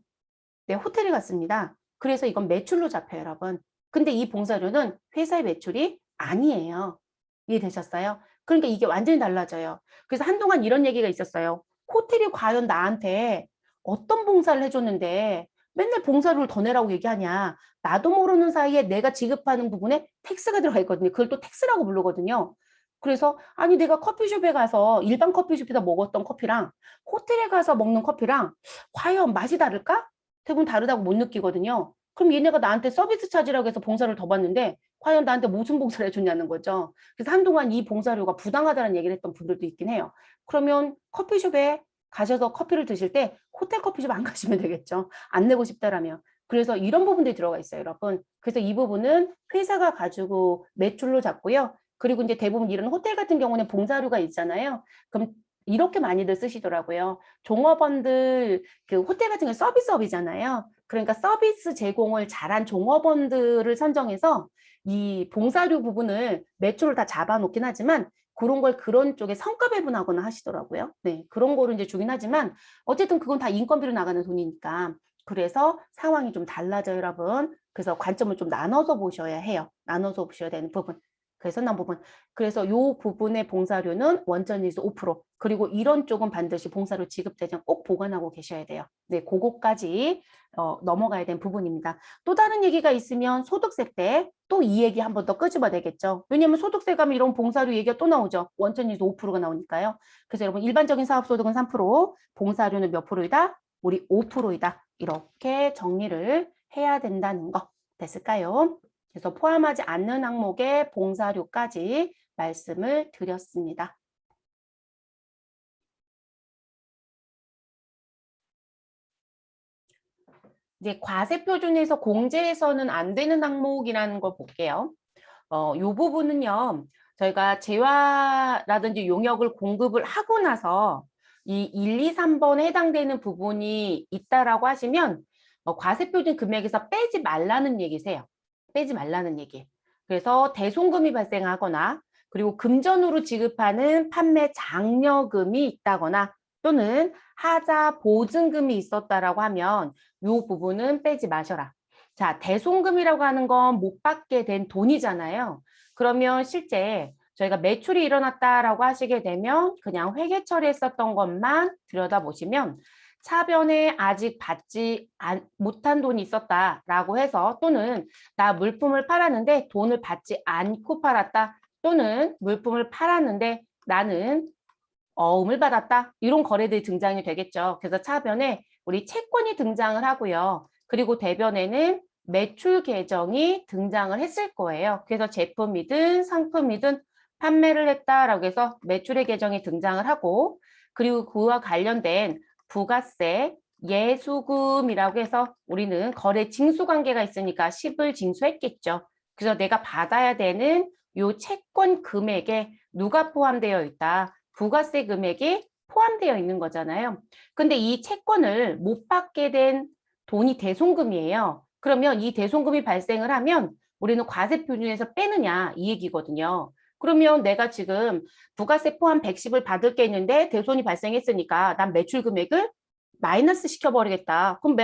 네, 호텔이 갔습니다. 그래서 이건 매출로 잡혀요, 여러분. 근데 이 봉사료는 회사의 매출이 아니에요. 이해되셨어요? 그러니까 이게 완전히 달라져요. 그래서 한동안 이런 얘기가 있었어요. 호텔이 과연 나한테 어떤 봉사를 해줬는데 맨날 봉사료를 더 내라고 얘기하냐. 나도 모르는 사이에 내가 지급하는 부분에 텍스가 들어가 있거든요. 그걸 또 텍스라고 부르거든요. 그래서 아니 내가 커피숍에 가서 일반 커피숍에서 먹었던 커피랑 호텔에 가서 먹는 커피랑 과연 맛이 다를까? 대부분 다르다고 못 느끼거든요. 그럼 얘네가 나한테 서비스 차지라고 해서 봉사를 더 받는데 과연 나한테 무슨 봉사를 해줬냐는 거죠. 그래서 한동안 이 봉사료가 부당하다는 얘기를 했던 분들도 있긴 해요. 그러면 커피숍에 가셔서 커피를 드실 때 호텔 커피숍 안 가시면 되겠죠. 안 내고 싶다라면. 그래서 이런 부분들이 들어가 있어요, 여러분. 그래서 이 부분은 회사가 가지고 매출로 잡고요. 그리고 이제 대부분 이런 호텔 같은 경우는 봉사료가 있잖아요. 그럼 이렇게 많이들 쓰시더라고요. 종업원들 그 호텔 같은 게 서비스업이잖아요. 그러니까 서비스 제공을 잘한 종업원들을 선정해서 이 봉사료 부분을 매출을 다 잡아놓긴 하지만 그런 걸 그런 쪽에 성과 배분하거나 하시더라고요. 네, 그런 거를 이제 주긴 하지만 어쨌든 그건 다 인건비로 나가는 돈이니까 그래서 상황이 좀 달라져요, 여러분. 그래서 관점을 좀 나눠서 보셔야 해요. 나눠서 보셔야 되는 부분. 그래서 난 부분. 그래서 요 부분의 봉사료는 원천이익 5%. 그리고 이런 쪽은 반드시 봉사료 지급되지 꼭 보관하고 계셔야 돼요. 네, 그거까지 넘어가야 되는 부분입니다. 또 다른 얘기가 있으면 소득세 때 또 이 얘기 한 번 더 끄집어야 되겠죠. 왜냐하면 소득세 가면 이런 봉사료 얘기가 또 나오죠. 원천이익 5%가 나오니까요. 그래서 여러분 일반적인 사업소득은 3%, 봉사료는 몇 프로이다? 우리 5%이다. 이렇게 정리를 해야 된다는 거 됐을까요? 그래서 포함하지 않는 항목의 봉사료까지 말씀을 드렸습니다. 이제 과세표준에서 공제해서는 안 되는 항목이라는 걸 볼게요. 요 부분은요, 저희가 재화라든지 용역을 공급을 하고 나서 이 1, 2, 3번에 해당되는 부분이 있다라고 하시면 과세표준 금액에서 빼지 말라는 얘기세요. 빼지 말라는 얘기. 그래서 대손금이 발생하거나 그리고 금전으로 지급하는 판매 장려금이 있다거나 또는 하자 보증금이 있었다라고 하면 이 부분은 빼지 마셔라. 자, 대손금이라고 하는 건 못 받게 된 돈이잖아요. 그러면 실제 저희가 매출이 일어났다라고 하시게 되면 그냥 회계 처리했었던 것만 들여다보시면 차변에 아직 받지 못한 돈이 있었다라고 해서 또는 나 물품을 팔았는데 돈을 받지 않고 팔았다 또는 물품을 팔았는데 나는 어음을 받았다 이런 거래들이 등장이 되겠죠. 그래서 차변에 우리 채권이 등장을 하고요. 그리고 대변에는 매출 계정이 등장을 했을 거예요. 그래서 제품이든 상품이든 판매를 했다라고 해서 매출의 계정이 등장을 하고 그리고 그와 관련된 부가세, 예수금이라고 해서 우리는 거래 징수 관계가 있으니까 10을 징수했겠죠. 그래서 내가 받아야 되는 요 채권 금액에 누가 포함되어 있다? 부가세 금액이 포함되어 있는 거잖아요. 근데 이 채권을 못 받게 된 돈이 대손금이에요. 그러면 이 대손금이 발생을 하면 우리는 과세 표준에서 빼느냐 이 얘기거든요. 그러면 내가 지금 부가세 포함 110을 받을 게 있는데 대손이 발생했으니까 난 매출 금액을 마이너스 시켜버리겠다. 그럼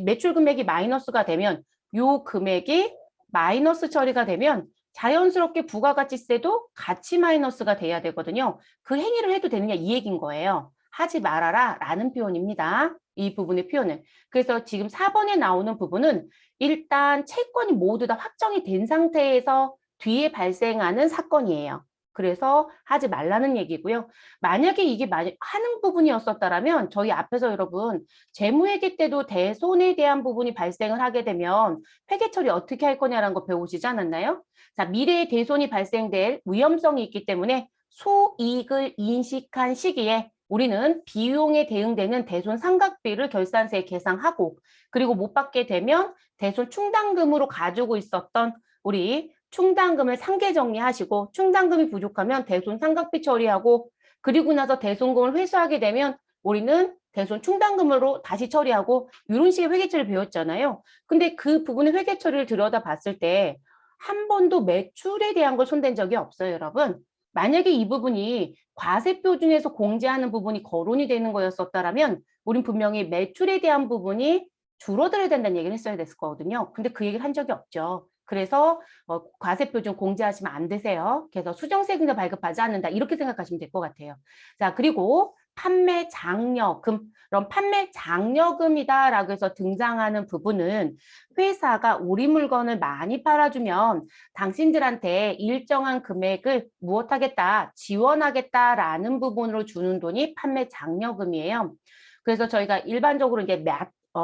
매출 금액이 마이너스가 되면 요 금액이 마이너스 처리가 되면 자연스럽게 부가가치세도 같이 마이너스가 돼야 되거든요. 그 행위를 해도 되느냐 이 얘기인 거예요. 하지 말아라 라는 표현입니다. 이 부분의 표현은. 그래서 지금 4번에 나오는 부분은 일단 채권이 모두 다 확정이 된 상태에서 뒤에 발생하는 사건이에요. 그래서 하지 말라는 얘기고요. 만약에 이게 하는 부분이었었다면 저희 앞에서 여러분 재무회계 때도 대손에 대한 부분이 발생을 하게 되면 회계 처리 어떻게 할 거냐라는 거 배우시지 않았나요? 자, 미래에 대손이 발생될 위험성이 있기 때문에 소이익을 인식한 시기에 우리는 비용에 대응되는 대손 상각비를 결산세에 계상하고 그리고 못 받게 되면 대손 충당금으로 가지고 있었던 우리 충당금을 상계 정리하시고 충당금이 부족하면 대손 상각비 처리하고 그리고 나서 대손금을 회수하게 되면 우리는 대손 충당금으로 다시 처리하고 이런 식의 회계처리를 배웠잖아요. 근데 그 부분의 회계처리를 들여다봤을 때 한 번도 매출에 대한 걸 손댄 적이 없어요, 여러분. 만약에 이 부분이 과세 표준에서 공제하는 부분이 거론이 되는 거였었다라면 우린 분명히 매출에 대한 부분이 줄어들어야 된다는 얘기를 했어야 됐을 거거든요. 근데 그 얘기를 한 적이 없죠. 그래서 과세 표준 공제하시면 안 되세요. 그래서 수정세금도 발급하지 않는다. 이렇게 생각하시면 될 것 같아요. 자, 그리고 판매 장려금. 그럼 판매 장려금이다라고 해서 등장하는 부분은 회사가 우리 물건을 많이 팔아주면 당신들한테 일정한 금액을 무엇하겠다, 지원하겠다라는 부분으로 주는 돈이 판매 장려금이에요. 그래서 저희가 일반적으로 이제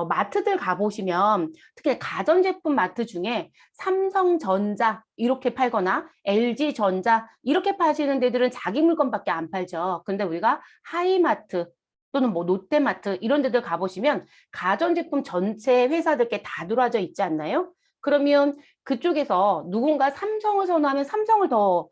마트들 가보시면 특히 가전제품 마트 중에 삼성전자 이렇게 팔거나 LG전자 이렇게 파시는 데들은 자기 물건밖에 안 팔죠. 근데 우리가 하이마트 또는 뭐 롯데마트 이런 데들 가보시면 가전제품 전체 회사들께 다 들어와져 있지 않나요? 그러면 그쪽에서 누군가 삼성을 선호하면 삼성을 더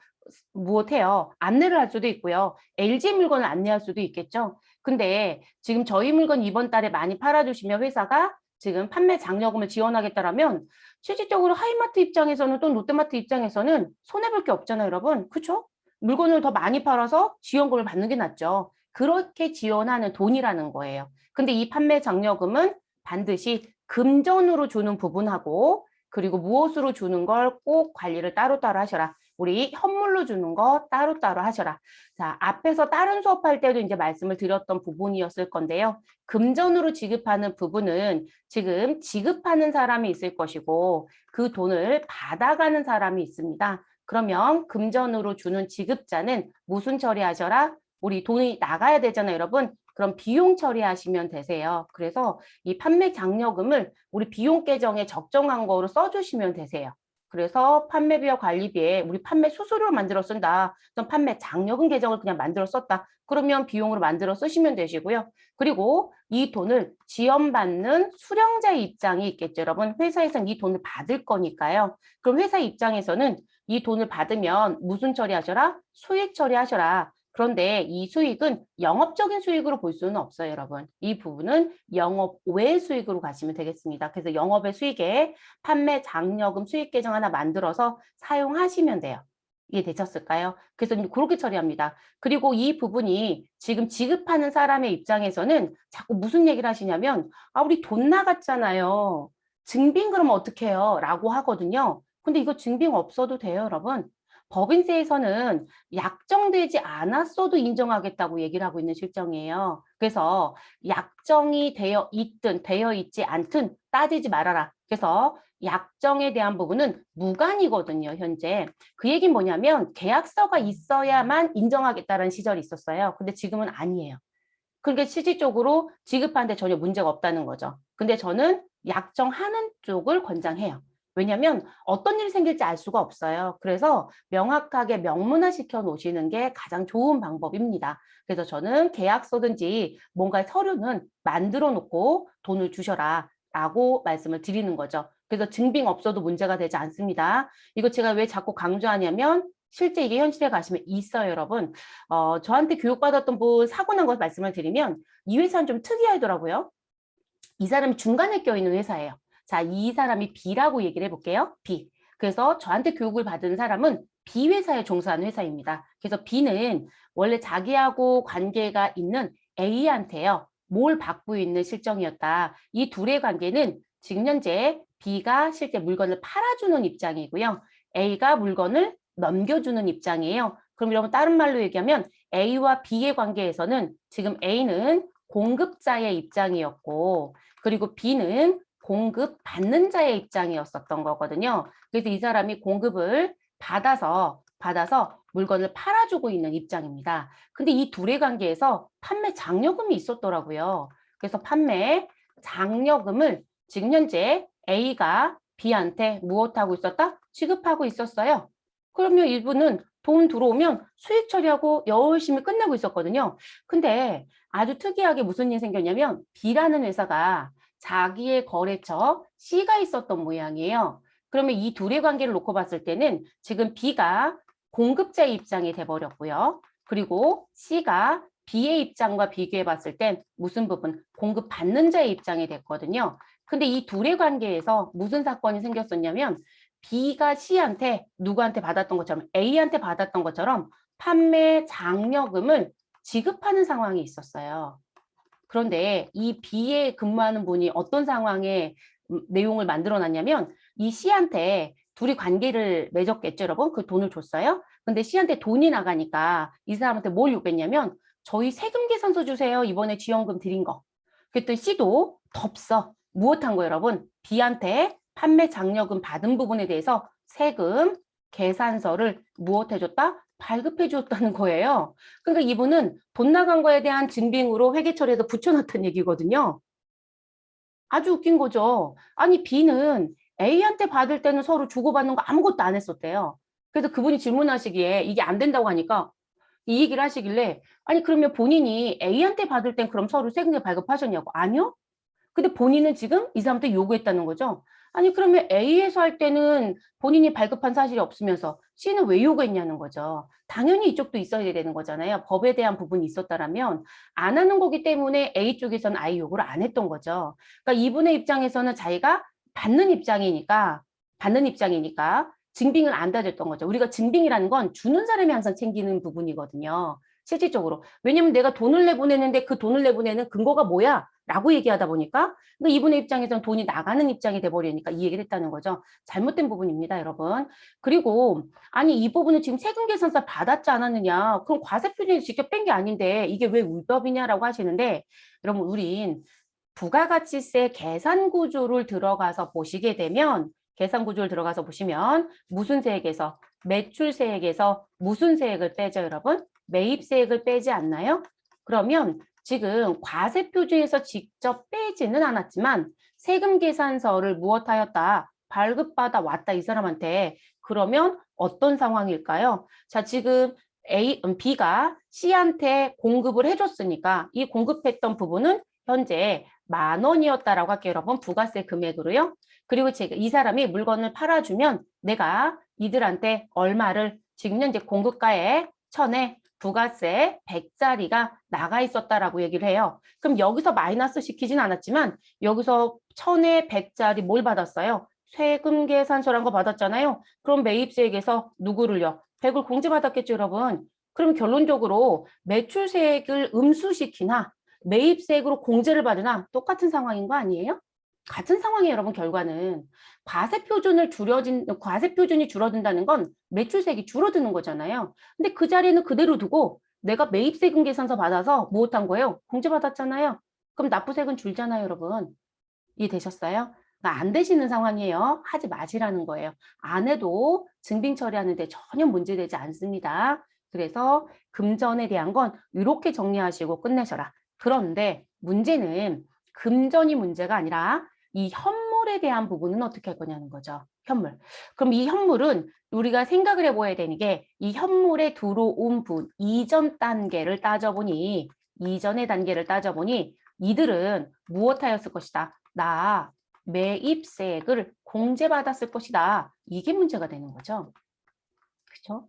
무엇해요? 안내를 할 수도 있고요. LG 물건을 안내할 수도 있겠죠. 근데 지금 저희 물건 이번 달에 많이 팔아주시면 회사가 지금 판매 장려금을 지원하겠다라면 실질적으로 하이마트 입장에서는 또 롯데마트 입장에서는 손해볼 게 없잖아요, 여러분. 그렇죠? 물건을 더 많이 팔아서 지원금을 받는 게 낫죠. 그렇게 지원하는 돈이라는 거예요. 근데 이 판매 장려금은 반드시 금전으로 주는 부분하고 그리고 무엇으로 주는 걸 꼭 관리를 따로따로 하셔라. 우리 현물로 주는 거 따로따로 하셔라. 자, 앞에서 다른 수업할 때도 이제 말씀을 드렸던 부분이었을 건데요. 금전으로 지급하는 부분은 지금 지급하는 사람이 있을 것이고 그 돈을 받아가는 사람이 있습니다. 그러면 금전으로 주는 지급자는 무슨 처리하셔라? 우리 돈이 나가야 되잖아요, 여러분. 그럼 비용 처리하시면 되세요. 그래서 이 판매 장려금을 우리 비용 계정에 적정한 거로 써주시면 되세요. 그래서 판매비와 관리비에 우리 판매 수수료를 만들어 쓴다. 그럼 판매 장려금 계정을 그냥 만들어 썼다. 그러면 비용으로 만들어 쓰시면 되시고요. 그리고 이 돈을 지원받는 수령자의 입장이 있겠죠. 여러분 회사에서는 이 돈을 받을 거니까요. 그럼 회사 입장에서는 이 돈을 받으면 무슨 처리하셔라? 수익 처리하셔라. 그런데 이 수익은 영업적인 수익으로 볼 수는 없어요, 여러분. 이 부분은 영업 외 수익으로 가시면 되겠습니다. 그래서 영업의 수익에 판매 장려금 수익 계정 하나 만들어서 사용하시면 돼요. 이해되셨을까요? 그래서 그렇게 처리합니다. 그리고 이 부분이 지금 지급하는 사람의 입장에서는 자꾸 무슨 얘기를 하시냐면 우리 돈 나갔잖아요. 증빙 그러면 어떻게 해요? 라고 하거든요. 근데 이거 증빙 없어도 돼요, 여러분. 법인세에서는 약정되지 않았어도 인정하겠다고 얘기를 하고 있는 실정이에요. 그래서 약정이 되어 있든 되어 있지 않든 따지지 말아라. 그래서 약정에 대한 부분은 무관이거든요, 현재. 그 얘기는 뭐냐면 계약서가 있어야만 인정하겠다는 시절이 있었어요. 근데 지금은 아니에요. 그러니까 실질적으로 지급하는데 전혀 문제가 없다는 거죠. 근데 저는 약정하는 쪽을 권장해요. 왜냐하면 어떤 일이 생길지 알 수가 없어요. 그래서 명확하게 명문화 시켜 놓으시는 게 가장 좋은 방법입니다. 그래서 저는 계약서든지 뭔가 서류는 만들어 놓고 돈을 주셔라 라고 말씀을 드리는 거죠. 그래서 증빙 없어도 문제가 되지 않습니다. 이거 제가 왜 자꾸 강조하냐면 실제 이게 현실에 가시면 있어요, 여러분. 저한테 교육받았던 분 사고 난 거 말씀을 드리면 이 회사는 좀 특이하더라고요. 이 사람이 중간에 껴있는 회사예요. 자, 이 사람이 B라고 얘기를 해볼게요. B. 그래서 저한테 교육을 받은 사람은 B 회사에 종사하는 회사입니다. 그래서 B는 원래 자기하고 관계가 있는 A한테요. 뭘 받고 있는 실정이었다. 이 둘의 관계는 지금 현재 B가 실제 물건을 팔아주는 입장이고요. A가 물건을 넘겨주는 입장이에요. 그럼 여러분 다른 말로 얘기하면 A와 B의 관계에서는 지금 A는 공급자의 입장이었고 그리고 B는 공급받는 자의 입장이었었던 거거든요. 그래서 이 사람이 공급을 받아서 물건을 팔아주고 있는 입장입니다. 근데 이 둘의 관계에서 판매 장려금이 있었더라고요. 그래서 판매 장려금을 지금 현재 A가 B한테 무엇하고 있었다? 지급하고 있었어요. 그러면 이분은 돈 들어오면 수익 처리하고 열심히 끝내고 있었거든요. 근데 아주 특이하게 무슨 일이 생겼냐면 B라는 회사가 자기의 거래처 C가 있었던 모양이에요. 그러면 이 둘의 관계를 놓고 봤을 때는 지금 B가 공급자의 입장이 돼버렸고요. 그리고 C가 B의 입장과 비교해 봤을 땐 무슨 부분? 공급받는 자의 입장이 됐거든요. 근데 이 둘의 관계에서 무슨 사건이 생겼었냐면 B가 C한테 누구한테 받았던 것처럼 A한테 받았던 것처럼 판매 장려금을 지급하는 상황이 있었어요. 그런데 이 B에 근무하는 분이 어떤 상황의 내용을 만들어 놨냐면 이 C한테 둘이 관계를 맺었겠죠, 여러분? 그 돈을 줬어요. 근데 C한테 돈이 나가니까 이 사람한테 뭘 요구했냐면 저희 세금 계산서 주세요. 이번에 지원금 드린 거. 그랬더니 C도 덥석 무엇한 거예요, 여러분? B한테 판매 장려금 받은 부분에 대해서 세금 계산서를 무엇해줬다? 발급해줬다는 거예요. 그러니까 이분은 돈 나간 거에 대한 증빙으로 회계처리에서 붙여놨다는 얘기거든요. 아주 웃긴 거죠. 아니 B는 A한테 받을 때는 서로 주고받는 거 아무것도 안 했었대요. 그래서 그분이 질문하시기에 이게 안 된다고 하니까 이 얘기를 하시길래 아니 그러면 본인이 A한테 받을 땐 그럼 서로 세금을 발급하셨냐고. 아니요. 근데 본인은 지금 이 사람한테 요구했다는 거죠. 아니 그러면 A에서 할 때는 본인이 발급한 사실이 없으면서 C는 왜 요구했냐는 거죠. 당연히 이쪽도 있어야 되는 거잖아요. 법에 대한 부분이 있었다라면 안 하는 거기 때문에 A 쪽에서는 아예 요구를 안 했던 거죠. 그러니까 이분의 입장에서는 자기가 받는 입장이니까 증빙을 안 다졌던 거죠. 우리가 증빙이라는 건 주는 사람이 항상 챙기는 부분이거든요. 실질적으로. 왜냐면 내가 돈을 내보내는데 그 돈을 내보내는 근거가 뭐야? 라고 얘기하다 보니까 이분의 입장에서는 돈이 나가는 입장이 돼버리니까 이 얘기를 했다는 거죠. 잘못된 부분입니다, 여러분. 그리고 아니 이 부분은 지금 세금 계산서 받았지 않았느냐. 그럼 과세표준에서 직접 뺀 게 아닌데 이게 왜 위법이냐라고 하시는데 여러분 우린 부가가치세 계산 구조를 들어가서 보시게 되면 계산 구조를 들어가서 보시면 무슨 세액에서 매출세액에서 무슨 세액을 빼죠, 여러분? 매입세액을 빼지 않나요? 그러면 지금 과세표준에서 직접 빼지는 않았지만 세금 계산서를 무엇하였다? 발급받아 왔다 이 사람한테. 그러면 어떤 상황일까요? 자, 지금 B가 C한테 공급을 해줬으니까 이 공급했던 부분은 현재 10,000원이었다라고 할게요, 여러분. 부가세 금액으로요. 그리고 제가 이 사람이 물건을 팔아주면 내가 이들한테 얼마를 지금 현재 공급가에 1,000에 부가세 100짜리가 나가 있었다라고 얘기를 해요. 그럼 여기서 마이너스 시키진 않았지만 여기서 1,000에 100짜리 뭘 받았어요? 세금 계산서란 거 받았잖아요. 그럼 매입세액에서 누구를요? 100을 공제받았겠죠, 여러분. 그럼 결론적으로 매출세액을 음수시키나 매입세액으로 공제를 받으나 똑같은 상황인 거 아니에요? 같은 상황이에요, 여러분, 결과는. 과세표준이 줄어든다는 건 매출세액이 줄어드는 거잖아요. 근데 그 자리는 그대로 두고 내가 매입세금 계산서 받아서 무엇한 거예요? 공제받았잖아요. 그럼 납부세액은 줄잖아요, 여러분. 이해되셨어요? 그러니까 안 되시는 상황이에요. 하지 마시라는 거예요. 안 해도 증빙 처리하는데 전혀 문제되지 않습니다. 그래서 금전에 대한 건 이렇게 정리하시고 끝내셔라. 그런데 문제는 금전이 문제가 아니라 이 현물에 대한 부분은 어떻게 할 거냐는 거죠. 현물. 그럼 이 현물은 우리가 생각을 해봐야 되는 게 이 현물에 들어온 분, 이전의 단계를 따져보니 이들은 무엇하였을 것이다. 나 매입세액을 공제받았을 것이다. 이게 문제가 되는 거죠. 그렇죠?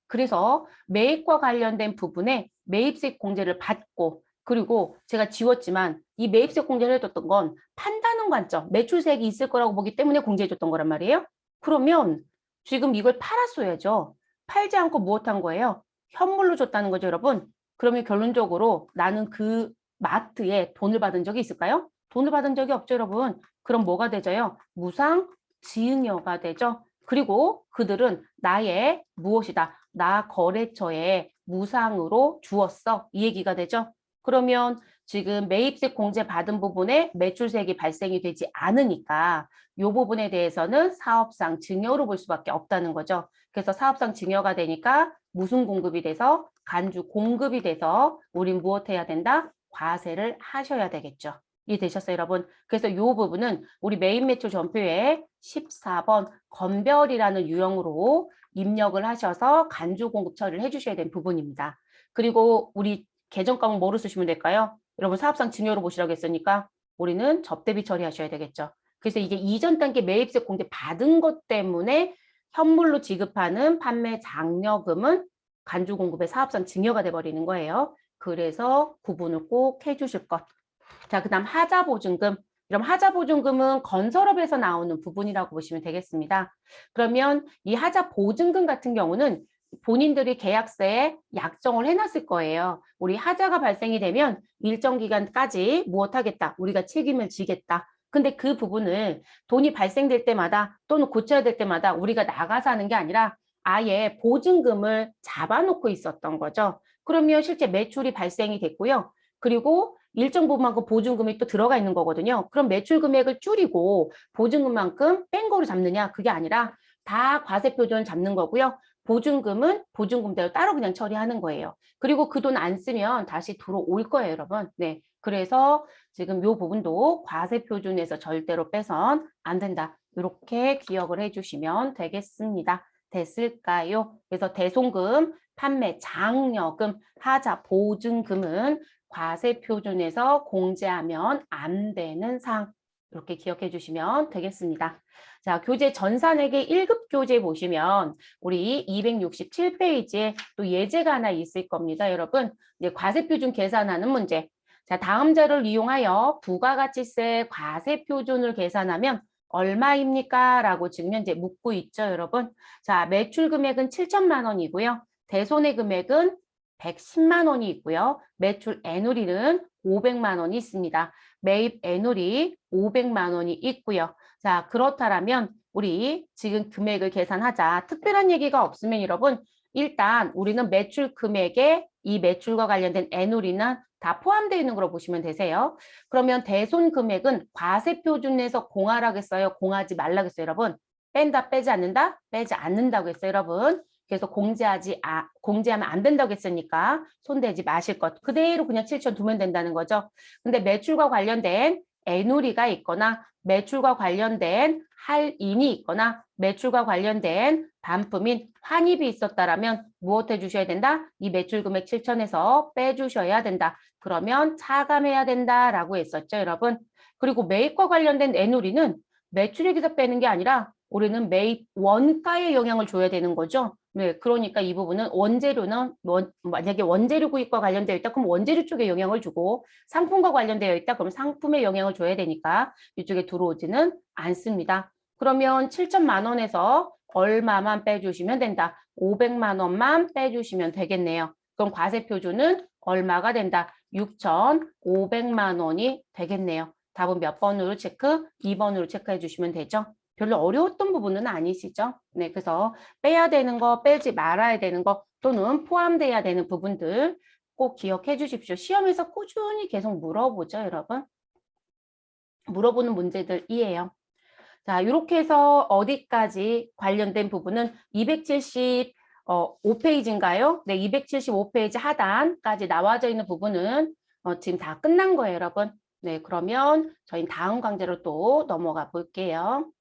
그래서 매입과 관련된 부분에 매입세 공제를 받고 그리고 제가 지웠지만 이 매입세 공제를 해줬던 건 판다는 관점, 매출세액이 있을 거라고 보기 때문에 공제해줬던 거란 말이에요. 그러면 지금 이걸 팔았어야죠. 팔지 않고 무엇한 거예요? 현물로 줬다는 거죠, 여러분. 그러면 결론적으로 나는 그 마트에 돈을 받은 적이 있을까요? 돈을 받은 적이 없죠, 여러분. 그럼 뭐가 되죠요? 무상지응여가 되죠. 그리고 그들은 나의 무엇이다? 나 거래처에 무상으로 주었어. 이 얘기가 되죠. 그러면 지금 매입세 공제 받은 부분에 매출세액이 발생이 되지 않으니까 이 부분에 대해서는 사업상 증여로 볼 수밖에 없다는 거죠. 그래서 사업상 증여가 되니까 무슨 공급이 돼서 간주 공급이 돼서 우린 무엇해야 된다? 과세를 하셔야 되겠죠. 이해되셨어요, 여러분? 그래서 이 부분은 우리 메인 매출 전표에 14번 건별이라는 유형으로 입력을 하셔서 간주 공급 처리를 해주셔야 되는 부분입니다. 그리고 우리 계정 과목 뭐로 쓰시면 될까요? 여러분 사업상 증여로 보시라고 했으니까 우리는 접대비 처리하셔야 되겠죠. 그래서 이게 이전 단계 매입세 공제 받은 것 때문에 현물로 지급하는 판매 장려금은 간주 공급의 사업상 증여가 돼버리는 거예요. 그래서 구분을 꼭 해주실 것. 자, 그 다음 하자보증금. 그럼 하자보증금은 건설업에서 나오는 부분이라고 보시면 되겠습니다. 그러면 이 하자보증금 같은 경우는 본인들이 계약서에 약정을 해놨을 거예요. 우리 하자가 발생이 되면 일정 기간까지 무엇하겠다. 우리가 책임을 지겠다. 근데 그 부분을 돈이 발생될 때마다 또는 고쳐야 될 때마다 우리가 나가서 하는 게 아니라 아예 보증금을 잡아놓고 있었던 거죠. 그러면 실제 매출이 발생이 됐고요. 그리고 일정 부분만큼 보증금이 또 들어가 있는 거거든요. 그럼 매출 금액을 줄이고 보증금만큼 뺀 거로 잡느냐? 그게 아니라 다 과세표준 잡는 거고요. 보증금은 보증금대로 따로 그냥 처리하는 거예요. 그리고 그 돈 안 쓰면 다시 들어올 거예요, 여러분. 네. 그래서 지금 이 부분도 과세표준에서 절대로 빼선 안 된다. 이렇게 기억을 해주시면 되겠습니다. 됐을까요? 그래서 대송금, 판매 장려금, 하자 보증금은 과세표준에서 공제하면 안 되는 사항. 이렇게 기억해 주시면 되겠습니다. 자, 교재 전산회계 1급 교재 보시면 우리 267페이지에 또 예제가 하나 있을 겁니다, 여러분. 이제 과세표준 계산하는 문제. 자, 다음 자료를 이용하여 부가가치세 과세표준을 계산하면 얼마입니까? 라고 지금 현재 묻고 있죠, 여러분. 자, 매출 금액은 7천만 원이고요. 대손해 금액은 110만 원이 있고요. 매출 애누리는 500만 원이 있습니다. 매입 애누리 500만 원이 있고요. 자, 그렇다면 우리 지금 금액을 계산하자. 특별한 얘기가 없으면 여러분 일단 우리는 매출 금액에 이 매출과 관련된 애누리는 다 포함되어 있는 걸로 보시면 되세요. 그러면 대손 금액은 과세표준에서 공하라겠어요? 공하지 말라겠어요, 여러분? 뺀다, 빼지 않는다? 빼지 않는다고 했어요, 여러분. 그래서 공제하면 안 된다고 했으니까 손대지 마실 것. 그대로 그냥 7천 두면 된다는 거죠. 근데 매출과 관련된 애누리가 있거나 매출과 관련된 할인이 있거나 매출과 관련된 반품인 환입이 있었다라면 무엇 해주셔야 된다? 이 매출 금액 7천에서 빼주셔야 된다. 그러면 차감해야 된다라고 했었죠, 여러분. 그리고 매입과 관련된 애누리는 매출액에서 빼는 게 아니라 우리는 매입 원가에 영향을 줘야 되는 거죠. 네, 그러니까 이 부분은 원재료는 만약에 원재료 구입과 관련되어 있다, 그럼 원재료 쪽에 영향을 주고 상품과 관련되어 있다, 그럼 상품에 영향을 줘야 되니까 이쪽에 들어오지는 않습니다. 그러면 7천만 원에서 얼마만 빼주시면 된다. 500만 원만 빼주시면 되겠네요. 그럼 과세표준은 얼마가 된다? 6,500만 원이 되겠네요. 답은 몇 번으로 체크? 2번으로 체크해 주시면 되죠. 별로 어려웠던 부분은 아니시죠? 네, 그래서 빼야 되는 거, 빼지 말아야 되는 거 또는 포함돼야 되는 부분들 꼭 기억해 주십시오. 시험에서 꾸준히 계속 물어보죠, 여러분. 물어보는 문제들이에요. 자, 이렇게 해서 어디까지 관련된 부분은 275페이지인가요? 네, 275페이지 하단까지 나와져 있는 부분은 지금 다 끝난 거예요, 여러분. 네, 그러면 저희 다음 강좌로 또 넘어가 볼게요.